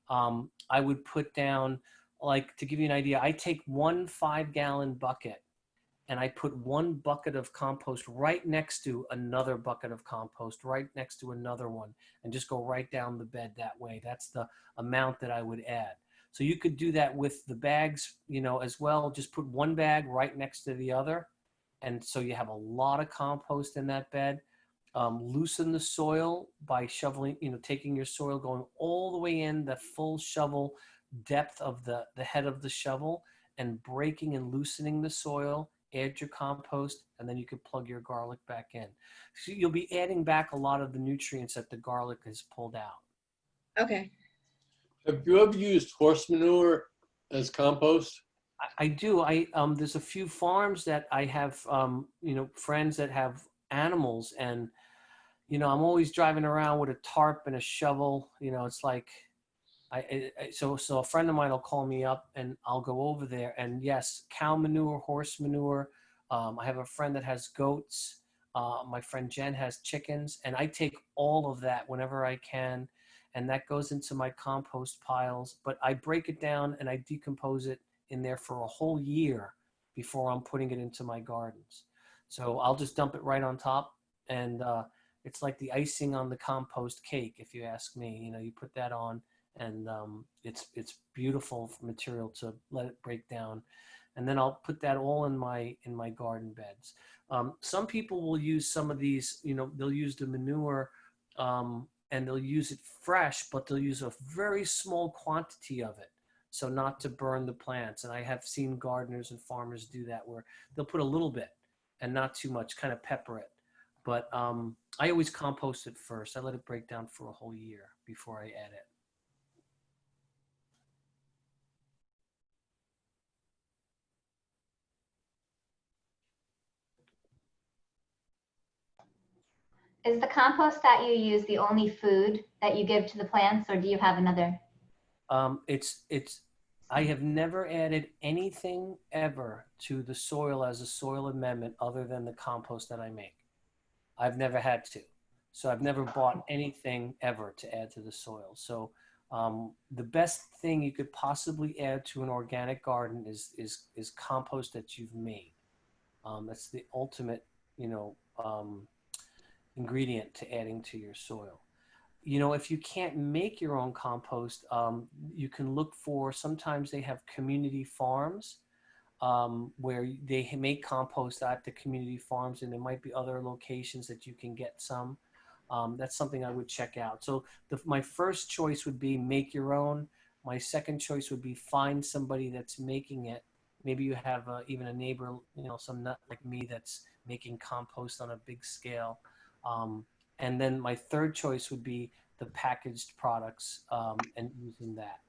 I would put down, like, to give you an idea, I take 1 5-gallon bucket and I put 1 bucket of compost right next to another bucket of compost, right next to another one, and just go right down the bed that way. That's the amount that I would add. So you could do that with the bags, as well. Just put 1 bag right next to the other. And so you have a lot of compost in that bed. Loosen the soil by shoveling, taking your soil, going all the way in the full shovel depth of the head of the shovel, and breaking and loosening the soil. Add your compost, and then you can plug your garlic back in. So you'll be adding back a lot of the nutrients that the garlic has pulled out. Okay. Have you ever used horse manure as compost? I do. There's a few farms that I have, friends that have animals, and I'm always driving around with a tarp and a shovel. It's like, so a friend of mine will call me up and I'll go over there, and yes, cow manure, horse manure. I have a friend that has goats. My friend Jen has chickens, and I take all of that whenever I can, and that goes into my compost piles. But I break it down and I decompose it in there for a whole year before I'm putting it into my gardens. So I'll just dump it right on top, and it's like the icing on the compost cake, if you ask me. You put that on, and it's beautiful material to let it break down, and then I'll put that all in my garden beds. Some people will use some of these, they'll use the manure, and they'll use it fresh, but they'll use a very small quantity of it, so not to burn the plants. And I have seen gardeners and farmers do that, where they'll put a little bit and not too much, kind of pepper it. But I always compost it first. I let it break down for a whole year before I add it. Is the compost that you use the only food that you give to the plants, or do you have another? It's I have never added anything ever to the soil as a soil amendment other than the compost that I make. I've never had to. So I've never bought anything ever to add to the soil. So The best thing you could possibly add to an organic garden is compost that you've made. That's the ultimate, you know, ingredient to adding to your soil. You know, if you can't make your own compost, you can look for, sometimes they have community farms where they make compost at the community farms, and there might be other locations that you can get some. That's something I would check out. So my first choice would be make your own. My second choice would be find somebody that's making it. Maybe you have even a neighbor, you know, some nut like me that's making compost on a big scale. Um, and then my third choice would be the packaged products and using that.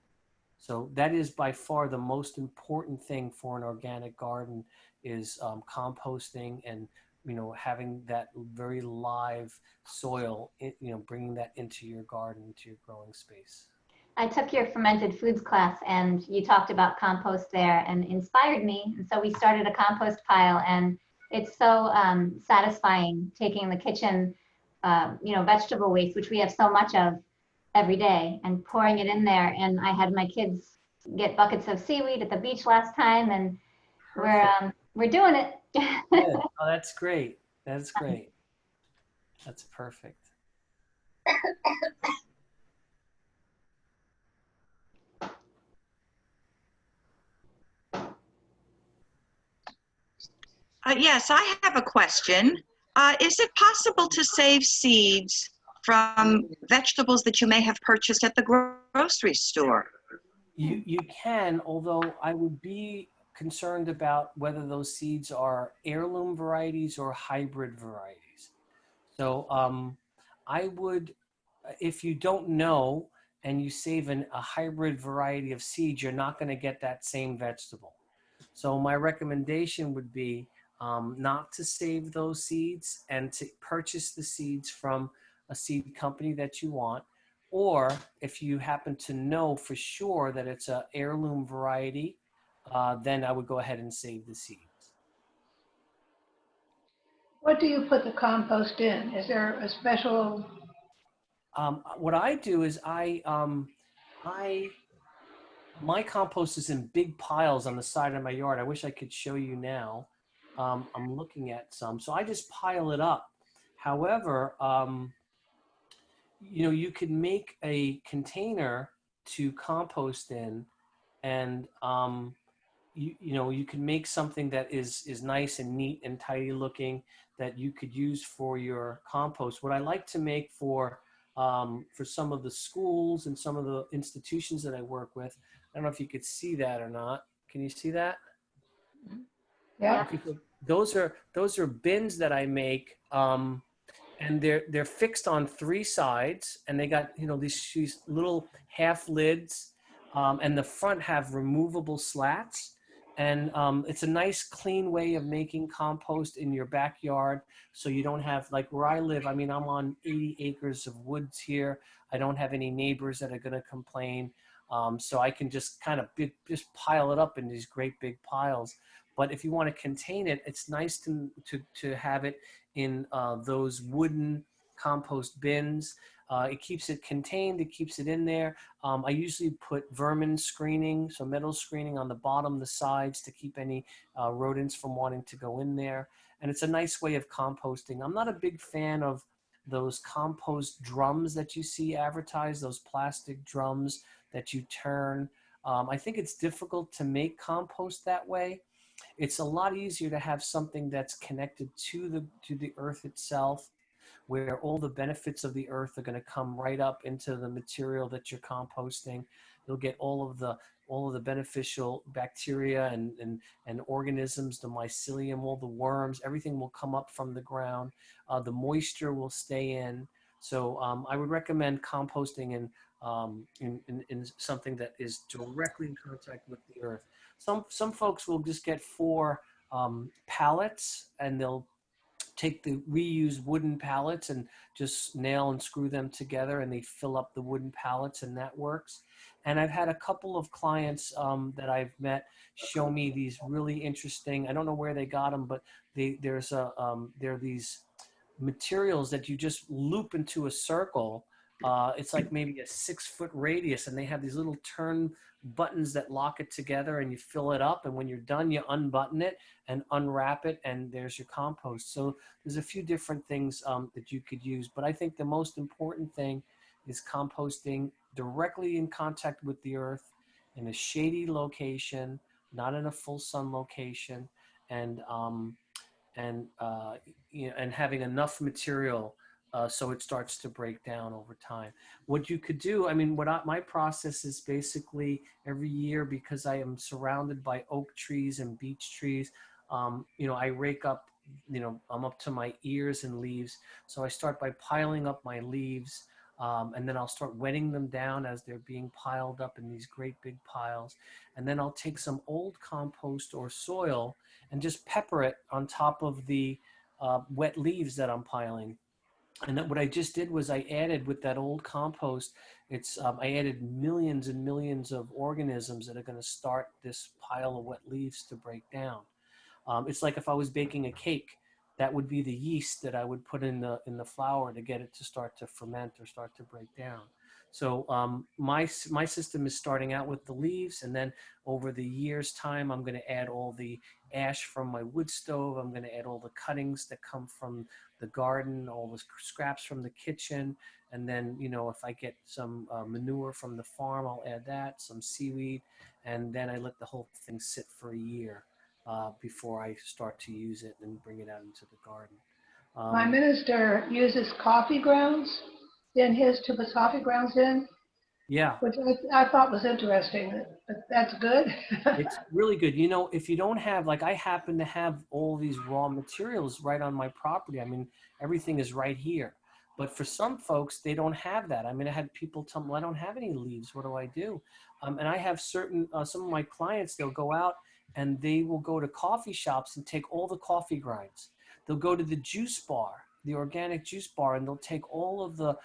So that is by far the most important thing for an organic garden is composting and, you know, having that very live soil, you know, bringing that into your garden, into your growing space. I took your fermented foods class and you talked about compost there and inspired me. And so we started a compost pile, and it's so satisfying taking the kitchen, you know, vegetable waste, which we have so much of every day, and pouring it in there. And I had my kids get buckets of seaweed at the beach last time, and we're doing it. Good. Oh, that's great. That's great. That's perfect. Yes, I have a question. Is it possible to save seeds from vegetables that you may have purchased at the grocery store? You can, although I would be concerned about whether those seeds are heirloom varieties or hybrid varieties. So I would, if you don't know and you save a hybrid variety of seeds, you're not going to get that same vegetable. So my recommendation would be not to save those seeds and to purchase the seeds from a seed company that you want. Or if you happen to know for sure that it's an heirloom variety, then I would go ahead and save the seeds. What do you put the compost in? Is there a special? What I do is my compost is in big piles on the side of my yard. I wish I could show you now. I'm looking at some, so I just pile it up. However, you know, you could make a container to compost in, and you know, you can make something that is nice and neat and tidy looking that you could use for your compost. What I like to make for some of the schools and some of the institutions that I work with, I don't know if you could see that or not. Can you see that? Yeah. Okay, so those are bins that I make, and they're fixed on three sides, and they got, you know, these little half lids, and the front have removable slats, and it's a nice clean way of making compost in your backyard, so you don't have, like where I live, I mean, I'm on 80 acres of woods here. I don't have any neighbors that are going to complain, so I can just kind of just pile it up in these great big piles. But if you want to contain it, it's nice to have it in those wooden compost bins. It keeps it contained, it keeps it in there. I usually put vermin screening, so metal screening on the bottom, the sides, to keep any rodents from wanting to go in there. And it's a nice way of composting. I'm not a big fan of those compost drums that you see advertised, those plastic drums that you turn. I think it's difficult to make compost that way. It's a lot easier to have something that's connected to the earth itself, where all the benefits of the earth are going to come right up into the material that you're composting. You'll get all of the beneficial bacteria and organisms, the mycelium, all the worms, everything will come up from the ground. The moisture will stay in. So I would recommend composting in something that is directly in contact with the earth. Some folks will just get 4 pallets, and they'll take the reused wooden pallets and just nail and screw them together, and they fill up the wooden pallets, and that works. And I've had a couple of clients that I've met show me these really interesting, I don't know where they got them, but there are these materials that you just loop into a circle, It's like maybe a 6-foot radius, and they have these little turn buttons that lock it together, and you fill it up. And when you're done, you unbutton it and unwrap it, and there's your compost. So there's a few different things that you could use, but I think the most important thing is composting directly in contact with the earth in a shady location, not in a full sun location, and and you know, and having enough material so it starts to break down over time. What you could do, I mean, my process is basically every year, because I am surrounded by oak trees and beech trees. You know, I rake up, you know, I'm up to my ears in leaves. So I start by piling up my leaves, and then I'll start wetting them down as they're being piled up in these great big piles. And then I'll take some old compost or soil and just pepper it on top of the wet leaves that I'm piling. And what I just did was I added, with that old compost, I added millions and millions of organisms that are going to start this pile of wet leaves to break down. It's like if I was baking a cake, that would be the yeast that I would put in the flour to get it to start to ferment or start to break down. So my system is starting out with the leaves, and then over the year's time, I'm going to add all the ash from my wood stove. I'm going to add all the cuttings that come from the garden, all the scraps from the kitchen, and then, you know, if I get some manure from the farm, I'll add that, some seaweed, and then I let the whole thing sit for a year before I start to use it and bring it out into the garden. My minister uses coffee grounds in his, to put coffee grounds in, Yeah, which I thought was interesting. But that's good. it's really good. You know, if you don't have, like, I happen to have all these raw materials right on my property. I mean, everything is right here. But for some folks, they don't have that. I mean, I had people tell me, well, I don't have any leaves. What do I do? And I have some of my clients, they'll go out and they will go to coffee shops and take all the coffee grinds. They'll go to the juice bar, the organic juice bar, and they'll take all of the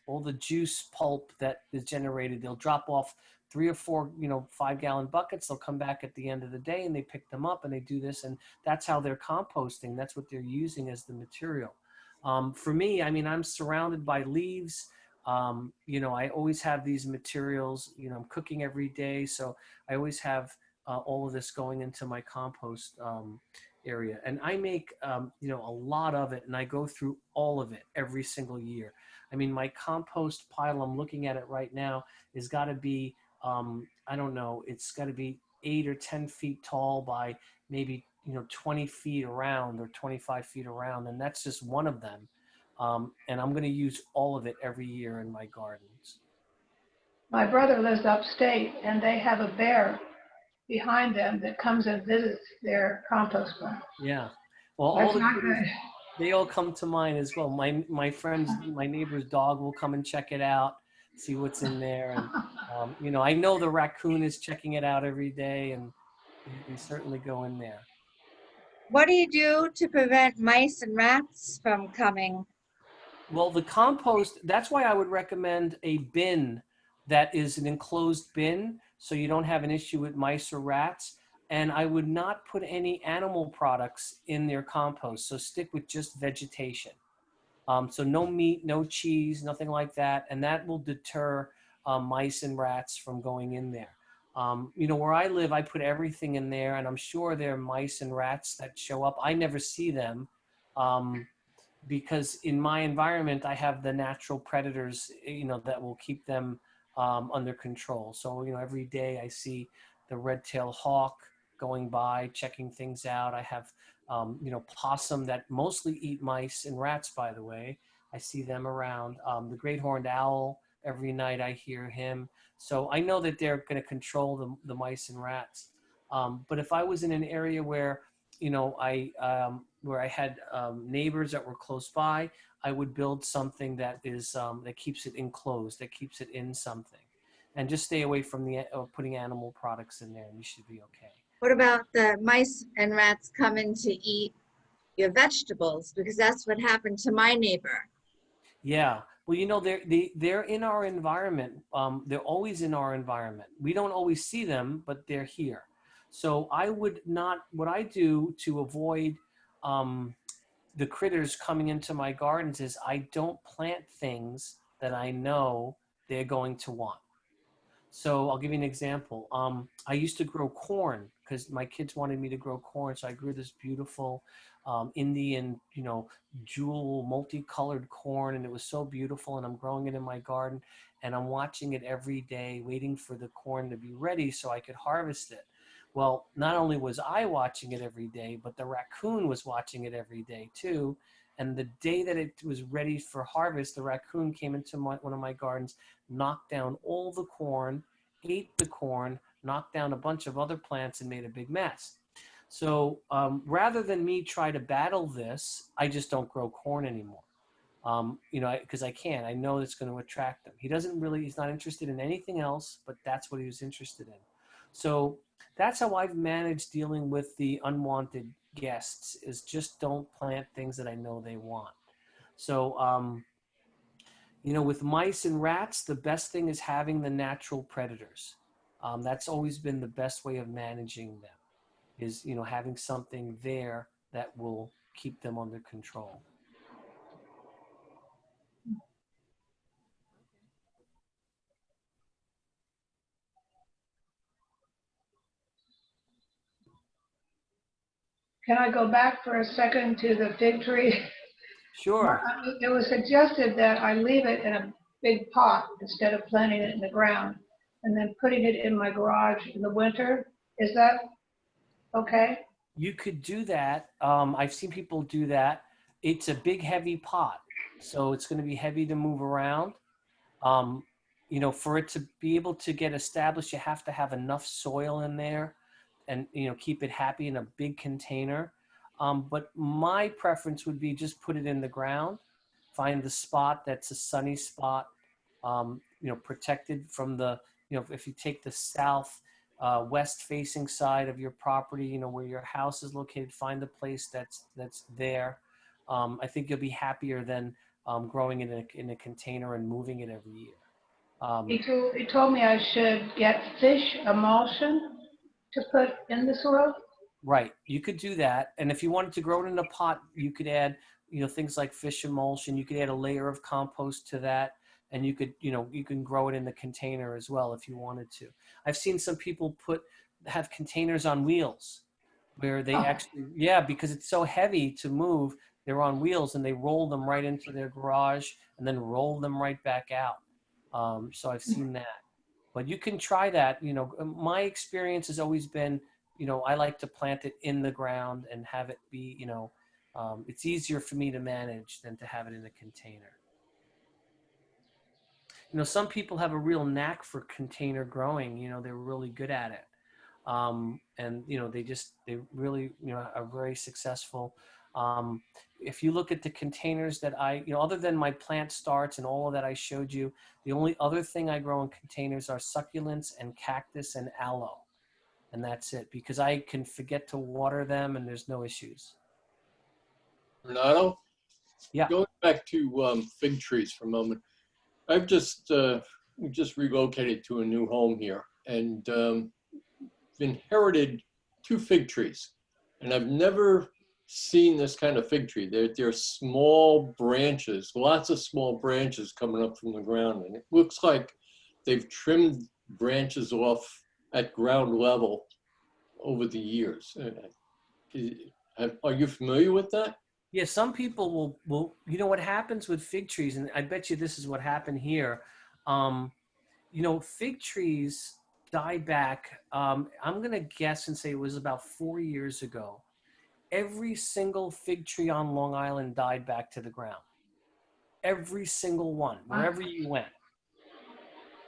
all the juice pulp that is generated. They'll drop off 3 or 4, you know, 5-gallon buckets. They'll come back at the end of the day and they pick them up and they do this. And that's how they're composting. That's what they're using as the material. For me, I mean, I'm surrounded by leaves. You know, I always have these materials. You know, I'm cooking every day. So I always have all of this going into my compost area. And I make, you know, a lot of it, and I go through all of it every single year. I mean, my compost pile, I'm looking at it right now, is got to be, I don't know, it's got to be 8 or 10 feet tall by maybe, you know, 20 feet around or 25 feet around. And that's just one of them. And I'm going to use all of it every year in my gardens. My brother lives upstate, and they have a bear behind them that comes and visits their compost pile. Yeah. Well, all That's the not critters, good. they all come to mind as well. My friends, my neighbor's dog will come and check it out, see what's in there. And, you know, I know the raccoon is checking it out every day, and they certainly go in there. What do you do to prevent mice and rats from coming? Well, the compost, that's why I would recommend a bin that is an enclosed bin, so you don't have an issue with mice or rats. And I would not put any animal products in their compost. So stick with just vegetation. So no meat, no cheese, nothing like that. And that will deter mice and rats from going in there. You know, where I live, I put everything in there, and I'm sure there are mice and rats that show up. I never see them. Because in my environment, I have the natural predators, you know, that will keep them under control. So, you know, every day I see the red-tailed hawk going by, checking things out. I have, you know, possum that mostly eat mice and rats, by the way. I see them around. The great horned owl, every night I hear him. So I know that they're going to control the mice and rats. But if I was in an area where, you know, where I had neighbors that were close by, I would build something that is that keeps it enclosed, that keeps it in something, and just stay away from the putting animal products in there, and you should be okay. What about the mice and rats coming to eat your vegetables? Because that's what happened to my neighbor. Yeah. Well, you know, they're in our environment. They're always in our environment. We don't always see them, but they're here. So I would not. What I do to avoid the critters coming into my gardens is I don't plant things that I know they're going to want. So I'll give you an example. I used to grow corn because my kids wanted me to grow corn. So I grew this beautiful Indian, jewel multicolored corn, and it was so beautiful. And I'm growing it in my garden, and I'm watching it every day, waiting for the corn to be ready so I could harvest it. Well, not only was I watching it every day, but the raccoon was watching it every day too. And the day that it was ready for harvest, the raccoon came into one of my gardens, knocked down all the corn, ate the corn, knocked down a bunch of other plants, and made a big mess. So rather than me try to battle this, I just don't grow corn anymore. Because I can't. I know it's going to attract them. He's not interested in anything else, but that's what he was interested in. So that's how I've managed dealing with the unwanted guests, is just don't plant things that I know they want. So, with mice and rats, the best thing is having the natural predators. That's always been the best way of managing them, is, having something there that will keep them under control. Can I go back for a second to the fig tree? Sure. It was suggested that I leave it in a big pot instead of planting it in the ground and then putting it in my garage in the winter. Is that okay? You could do that. I've seen people do that. It's a big, heavy pot, so it's going to be heavy to move around. For it to be able to get established, you have to have enough soil in there and, keep it happy in a big container. But my preference would be just put it in the ground, find the spot that's a sunny spot, protected from the, if you take the south, west facing side of your property, where your house is located, find the place that's there. I think you'll be happier than growing it in a container and moving it every year. He told me I should get fish emulsion to put in the soil. Right. You could do that. And if you wanted to grow it in a pot, you could add, things like fish emulsion. You could add a layer of compost to that. And you could, you can grow it in the container as well if you wanted to. I've seen some people have containers on wheels where they actually, because it's so heavy to move, they're on wheels and they roll them right into their garage and then roll them right back out. So I've seen that. But you can try that. My experience has always been, I like to plant it in the ground and have it be, it's easier for me to manage than to have it in a container. Some people have a real knack for container growing. They're really good at it. And, they really, are very successful. If you look at the containers that other than my plant starts and all of that I showed you, the only other thing I grow in containers are succulents and cactus and aloe. And that's it, because I can forget to water them and there's no issues. Renato? Yeah. Going back to fig trees for a moment. I've just relocated to a new home here and inherited 2 fig trees. And I've never seen this kind of fig tree. They're small branches, lots of small branches coming up from the ground. And it looks like they've trimmed branches off at ground level over the years. Are you familiar with that? Yeah, some people will, what happens with fig trees, and I bet you this is what happened here. Fig trees die back. I'm going to guess and say it was about 4 years ago. Every single fig tree on Long Island died back to the ground. Every single one, wherever you went.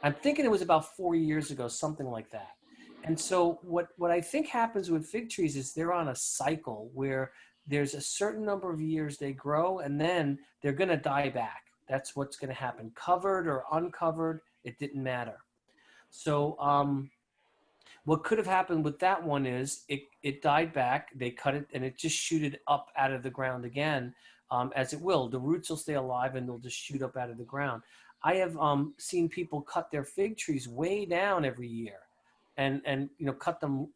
I'm thinking it was about 4 years ago, something like that. And so what I think happens with fig trees is they're on a cycle where there's a certain number of years they grow and then they're going to die back. That's what's going to happen. Covered or uncovered, it didn't matter. So what could have happened with that one is it died back, they cut it, and it just shooted up out of the ground again, as it will. The roots will stay alive and they'll just shoot up out of the ground. I have seen people cut their fig trees way down every year and cut them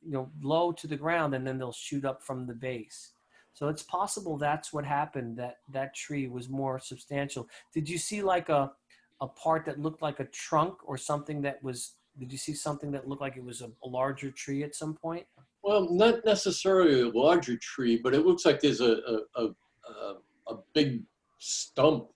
low to the ground, and then they'll shoot up from the base. So it's possible that's what happened, that that tree was more substantial. Did you see like a part that looked like a trunk or something that was, did you see something that looked like it was a larger tree at some point? Well, not necessarily a larger tree, but it looks like there's a big stump,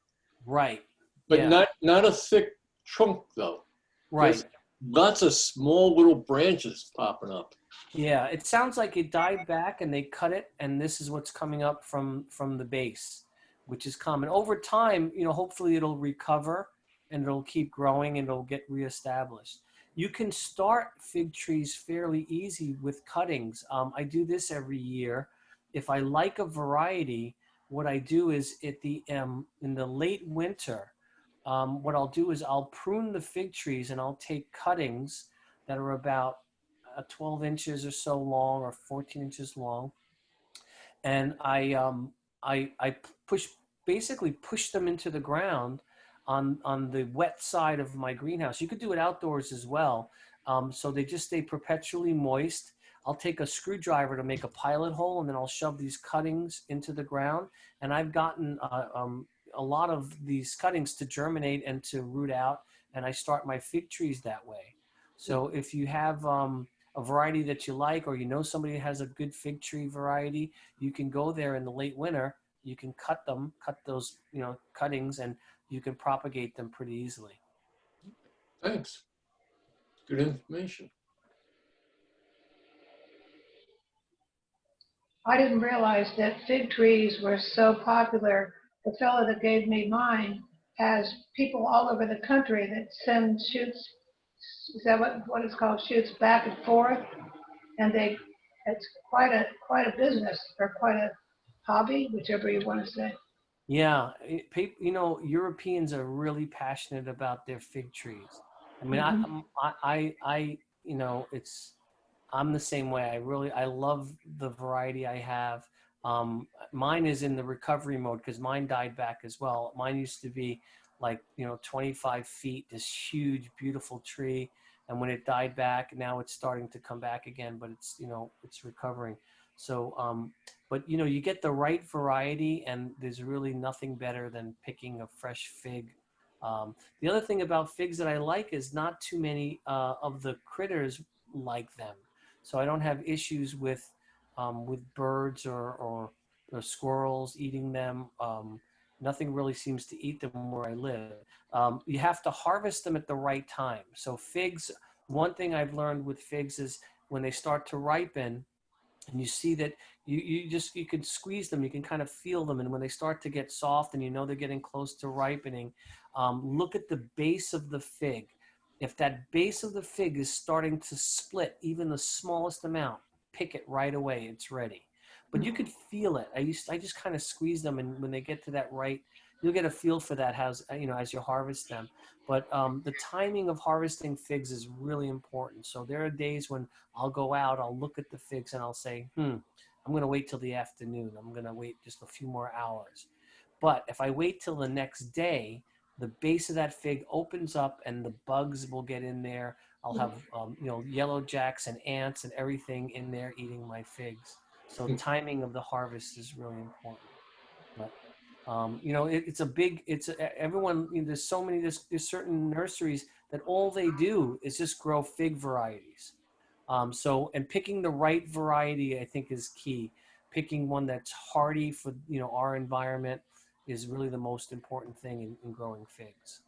Right. but Yeah. not a thick trunk though. Right. Just lots of small little branches popping up. Yeah. It sounds like it died back and they cut it, and this is what's coming up from the base, which is common. Over time, you know, hopefully it'll recover and it'll keep growing and it'll get reestablished. You can start fig trees fairly easy with cuttings. I do this every year. If I like a variety, what I do is at the in the late winter, what I'll do is I'll prune the fig trees and I'll take cuttings that are about 12 inches or so long or 14 inches long, and I push, basically push them into the ground on the wet side of my greenhouse. You could do it outdoors as well, so they just stay perpetually moist. I'll take a screwdriver to make a pilot hole, and then I'll shove these cuttings into the ground. And I've gotten a lot of these cuttings to germinate and to root out, and I start my fig trees that way. So if you have a variety that you like, or you know somebody that has a good fig tree variety, you can go there in the late winter. You can cut those, you know, cuttings, and you can propagate them pretty easily. Thanks. Good information. I didn't realize that fig trees were so popular. The fellow that gave me mine has people all over the country that send shoots. Is that what it's called? Shoots back and forth, and it's quite a business, or quite a hobby, whichever you want to say. Yeah, you know, Europeans are really passionate about their fig trees. I mean, Mhm. you know, I'm the same way. I love the variety I have. Mine is in the recovery mode because mine died back as well. Mine used to be like, you know, 25 feet, this huge, beautiful tree. And when it died back, now it's starting to come back again, but it's, you know, it's recovering. So, but you know, you get the right variety, and there's really nothing better than picking a fresh fig. The other thing about figs that I like is not too many of the critters like them. So I don't have issues with birds or squirrels eating them. Nothing really seems to eat them where I live. You have to harvest them at the right time. So figs, one thing I've learned with figs is when they start to ripen, and you see that you can squeeze them, you can kind of feel them, and when they start to get soft and you know they're getting close to ripening, look at the base of the fig. If that base of the fig is starting to split even the smallest amount, pick it right away, it's ready. But you could feel it. I just kind of squeeze them, and when they get to that right, you'll get a feel for that as, you know, as you harvest them. But the timing of harvesting figs is really important. So there are days when I'll go out, I'll look at the figs, and I'll say, I'm going to wait till the afternoon. I'm going to wait just a few more hours. But if I wait till the next day, the base of that fig opens up and the bugs will get in there. I'll have, you know, yellow jacks and ants and everything in there eating my figs. So timing of the harvest is really important. But you know, it's a big, everyone, you know, there's so many, there's certain nurseries that all they do is just grow fig varieties. So, and picking the right variety, I think, is key. Picking one that's hardy for, you know, our environment is really the most important thing in growing figs.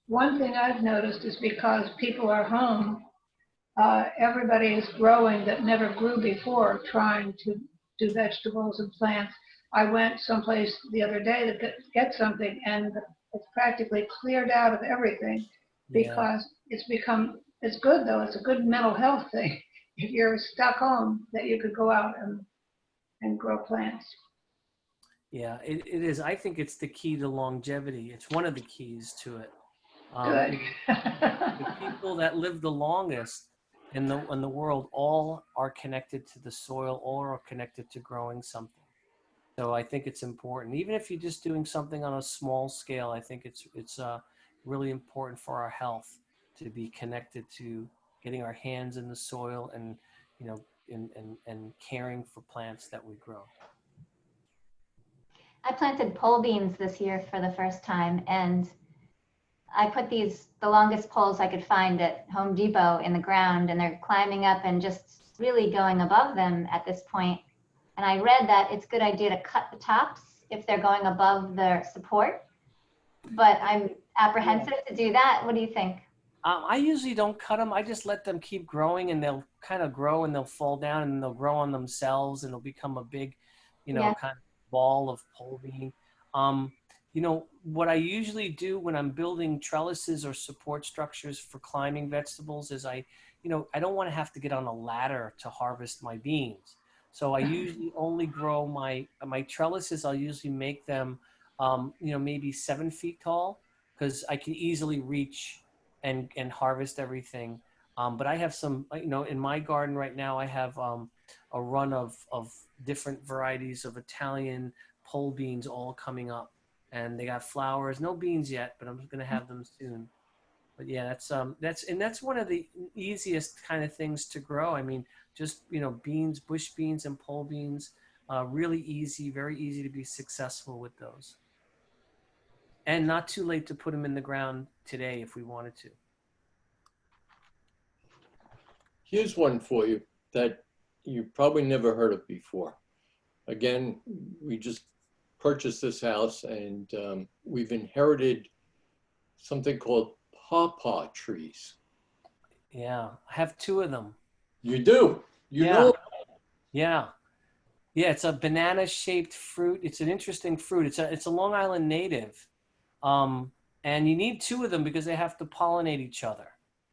One thing I've noticed is because people are home, everybody is growing that never grew before, trying to do vegetables and plants. I went someplace the other day to get something, and it's practically cleared out of everything Yeah. because it's good though, it's a good mental health thing. If you're stuck home, that you could go out and grow plants. Yeah, it is. I think it's the key to longevity. It's one of the keys to it. Good. You know, the people that live the longest in the world all are connected to the soil, all are connected to growing something. So I think it's important, even if you're just doing something on a small scale. I think really important for our health to be connected to getting our hands in the soil and, you know, and caring for plants that we grow. I planted pole beans this year for the first time, and I put the longest poles I could find at Home Depot in the ground, and they're climbing up and just really going above them at this point. And I read that it's a good idea to cut the tops if they're going above their support, but I'm apprehensive to do that. What do you think? I usually don't cut them. I just let them keep growing, and they'll kind of grow, and they'll fall down, and they'll grow on themselves, and it'll become a big, you know, Yeah. kind of ball of pole bean. You know, what I usually do when I'm building trellises or support structures for climbing vegetables is you know, I don't want to have to get on a ladder to harvest my beans. So I usually only grow my trellises. I'll usually make them, you know, maybe 7 feet tall, because I can easily reach and harvest everything. But I have some, you know, in my garden right now, I have a run of different varieties of Italian pole beans all coming up, and they got flowers. No beans yet, but I'm going to have them soon. But yeah, that's one of the easiest kind of things to grow. I mean, just, you know, beans, bush beans, and pole beans. Really easy, very easy to be successful with those, and not too late to put them in the ground today if we wanted to. Here's one for you that you probably never heard of before. Again, we just purchased this house, and we've inherited something called pawpaw trees. Yeah, I have 2 of them. You do? You Yeah. know? Yeah. Yeah, it's a banana-shaped fruit. It's an interesting fruit. It's a Long Island native, and you need 2 of them because they have to pollinate each other.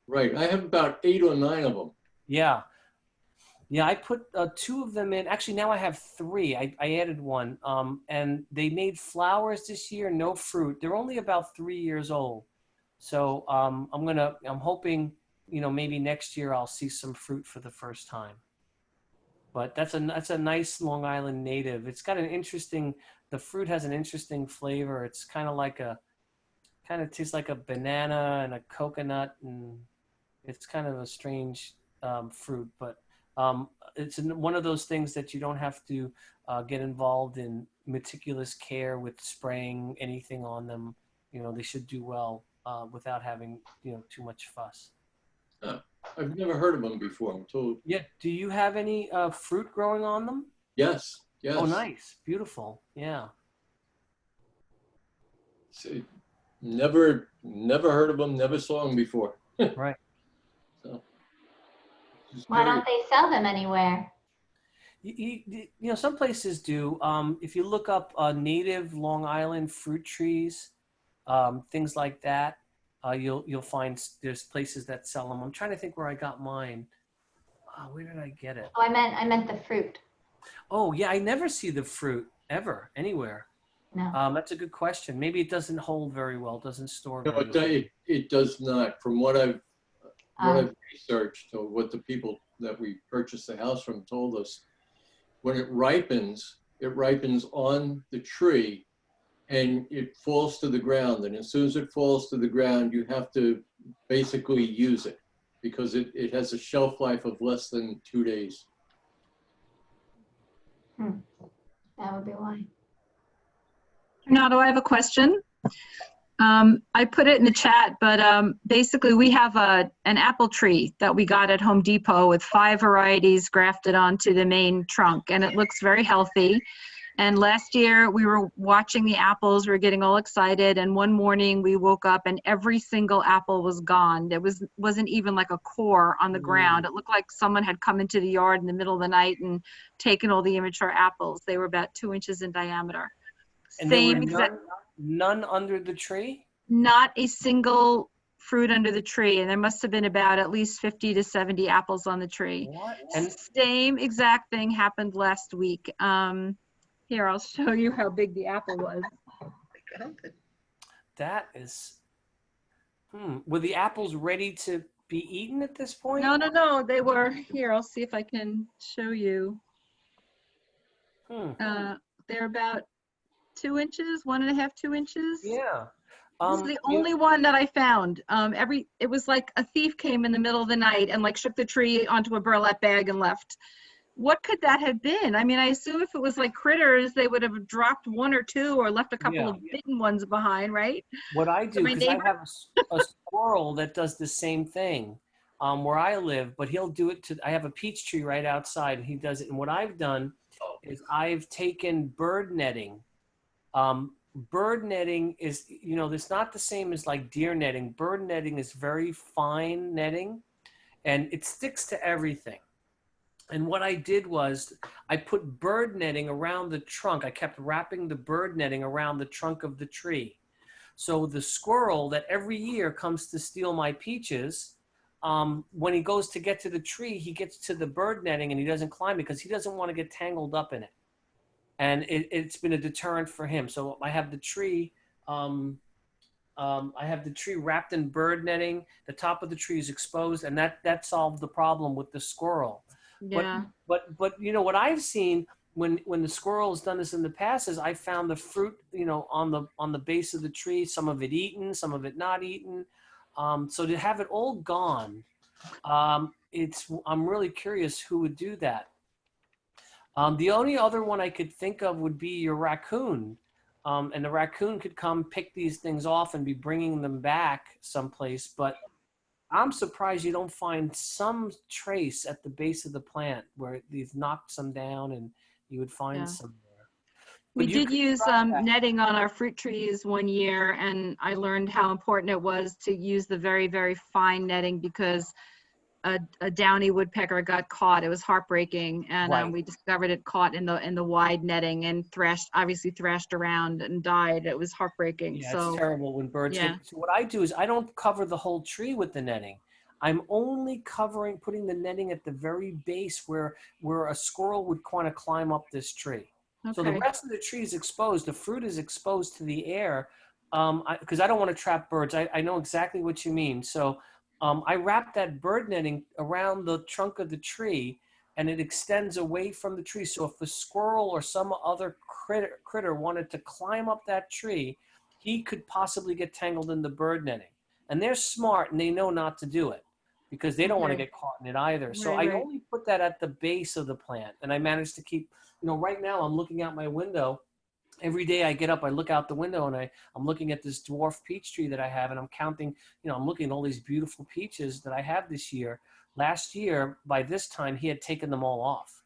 Right. I have about 8 or 9 of them. Yeah, yeah. I put 2 of them in. Actually, now I have 3. I added 1, and they made flowers this year. No fruit. They're only about 3 years old. So I'm hoping, you know, maybe next year I'll see some fruit for the first time. But that's a nice Long Island native. It's got the fruit has an interesting flavor. It's kind of tastes like a banana and a coconut, and it's kind of a strange fruit. But it's one of those things that you don't have to get involved in meticulous care with spraying anything on them. You know, they should do well without having, you know, too much fuss. I've never heard of them before. I'm told. Yeah. Do you have any fruit growing on them? Yes. Yes. Oh, nice. Beautiful. Yeah. See, never heard of them. Never saw them before. Right. So, Why don't they sell them anywhere? You know, some places do. If you look up native Long Island fruit trees, things like that, you'll find there's places that sell them. I'm trying to think where I got mine. Where did I get it? Oh, I meant the fruit. Oh, yeah, I never see the fruit ever anywhere. No. That's a good question. Maybe it doesn't hold very well, doesn't store no, very well. it does not. From what I've researched, or what the people that we purchased the house from told us, when it ripens on the tree, and it falls to the ground. And as soon as it falls to the ground, you have to basically use it, because it has a shelf life of less than 2 days. That would be why. Renato, I have a question. I put it in the chat, but basically we have an apple tree that we got at Home Depot with 5 varieties grafted onto the main trunk, and it looks very healthy. And last year we were watching the apples, we were getting all excited, and one morning we woke up and every single apple was gone. There wasn't even like a core on the ground. It looked like someone had come into the yard in the middle of the night and taken all the immature apples. They were about 2 inches in diameter. And Same there were exact, none under the tree? not a single fruit under the tree, and there must have been about at least 50 to 70 apples on the tree. What? And same exact thing happened last week. Here, I'll show you how big the apple was. That is, were the apples ready to be eaten at this point? No, they were, here, I'll see if I can show you. They're about 2 inches, 1.5, 2 inches. Yeah. This is the you know, only one that I found. It was like a thief came in the middle of the night and like shook the tree onto a burlap bag and left. What could that have been? I mean, I assume if it was like critters, they would have dropped one or two or left a couple yeah. of bitten ones behind, right? What I So do, my because I neighbor, have a squirrel that does the same thing where I live, but he'll do it to, I have a peach tree right outside and he does it. And what I've done is I've taken bird netting. Bird netting is, you know, it's not the same as like deer netting. Bird netting is very fine netting and it sticks to everything. And what I did was I put bird netting around the trunk. I kept wrapping the bird netting around the trunk of the tree. So the squirrel that every year comes to steal my peaches, when he goes to get to the tree, he gets to the bird netting and he doesn't climb it because he doesn't want to get tangled up in it. And it's been a deterrent for him. So I have the tree, wrapped in bird netting. The top of the tree is exposed, and that solved the problem with the squirrel. yeah. But you know what I've seen when the squirrel has done this in the past is I found the fruit, you know, on the base of the tree, some of it eaten, some of it not eaten. So to have it all gone, I'm really curious who would do that. The only other one I could think of would be your raccoon. And the raccoon could come pick these things off and be bringing them back someplace. But I'm surprised you don't find some trace at the base of the plant where they've knocked some down and you would find Yeah. some there. We But you did could use try that. netting on our fruit trees one year, and I learned how important it was to use the very, very fine netting because a downy woodpecker got caught. It was heartbreaking, and Right. we discovered it caught in the wide netting and obviously thrashed around and died. It was heartbreaking. Yeah, it's So terrible when birds yeah, hit. So what I do is I don't cover the whole tree with the netting. I'm only putting the netting at the very base where a squirrel would kind of climb up this tree. So the okay, rest of the tree is exposed. The fruit is exposed to the air because I don't want to trap birds. I know exactly what you mean. So I wrap that bird netting around the trunk of the tree and it extends away from the tree. So if a squirrel or some other critter wanted to climb up that tree, he could possibly get tangled in the bird netting. And they're smart and they know not to do it because they don't want to okay, get caught in it either. So right, I right. only put that at the base of the plant and I managed to keep, you know, right now I'm looking out my window. Every day I get up, I look out the window and I'm looking at this dwarf peach tree that I have and I'm counting, you know, I'm looking at all these beautiful peaches that I have this year. Last year, by this time, he had taken them all off.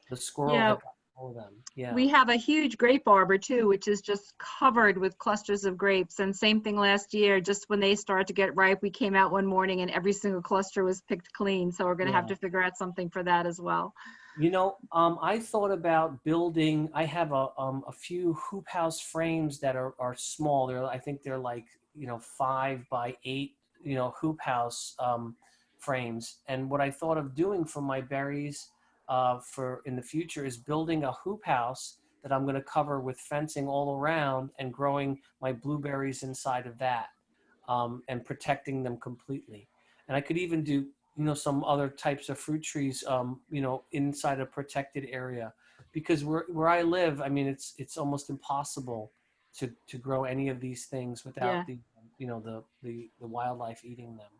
The squirrel Yeah, had gotten all of them. Yeah. we have a huge grape arbor too, which is just covered with clusters of grapes. And same thing last year, just when they started to get ripe, we came out one morning and every single cluster was picked clean. So we're going to have Yeah. to figure out something for that as well. You know, I thought about building, I have a few hoop house frames that are small. I think they're like, you know, 5 by 8, you know, hoop house frames. And what I thought of doing for my berries for in the future is building a hoop house that I'm going to cover with fencing all around and growing my blueberries inside of that and protecting them completely. And I could even do, you know, some other types of fruit trees, you know, inside a protected area, because where I live, I mean, it's almost impossible to grow any of these things Yeah. without the, you know, the wildlife eating them.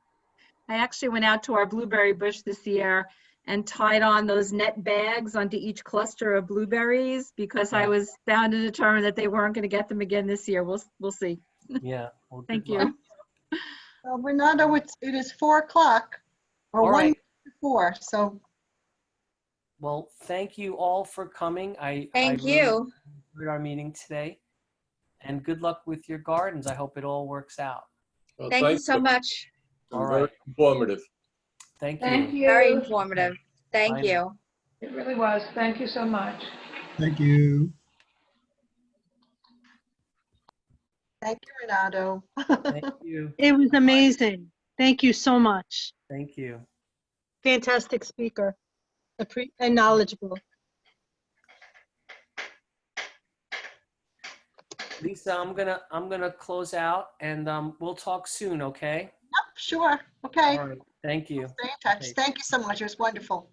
I actually went out to our blueberry bush this year and tied on those net bags onto each cluster of blueberries because I Yeah. was bound and determined that they weren't going to get them again this year. We'll see. Yeah. Well, Thank good luck. you. Well, Renato, it is 4 o'clock or All 1 right. before, so Well, thank you all for coming. Thank really you. enjoyed our meeting today, and good luck with your gardens. I hope it all works out. Well, Thank you so much. All Very right. informative. Thank Thank you. you. Very informative. Thank Bye. you. It really was. Thank you so much. Thank you. thank you, Renato. Thank you. It was amazing. Thank you so much. Thank you. Fantastic speaker and knowledgeable. Lisa, I'm gonna close out, and we'll talk soon. Okay. Yep, sure. Okay. All right. Thank you. Stay in touch. Okay. Thank you so much. It was wonderful.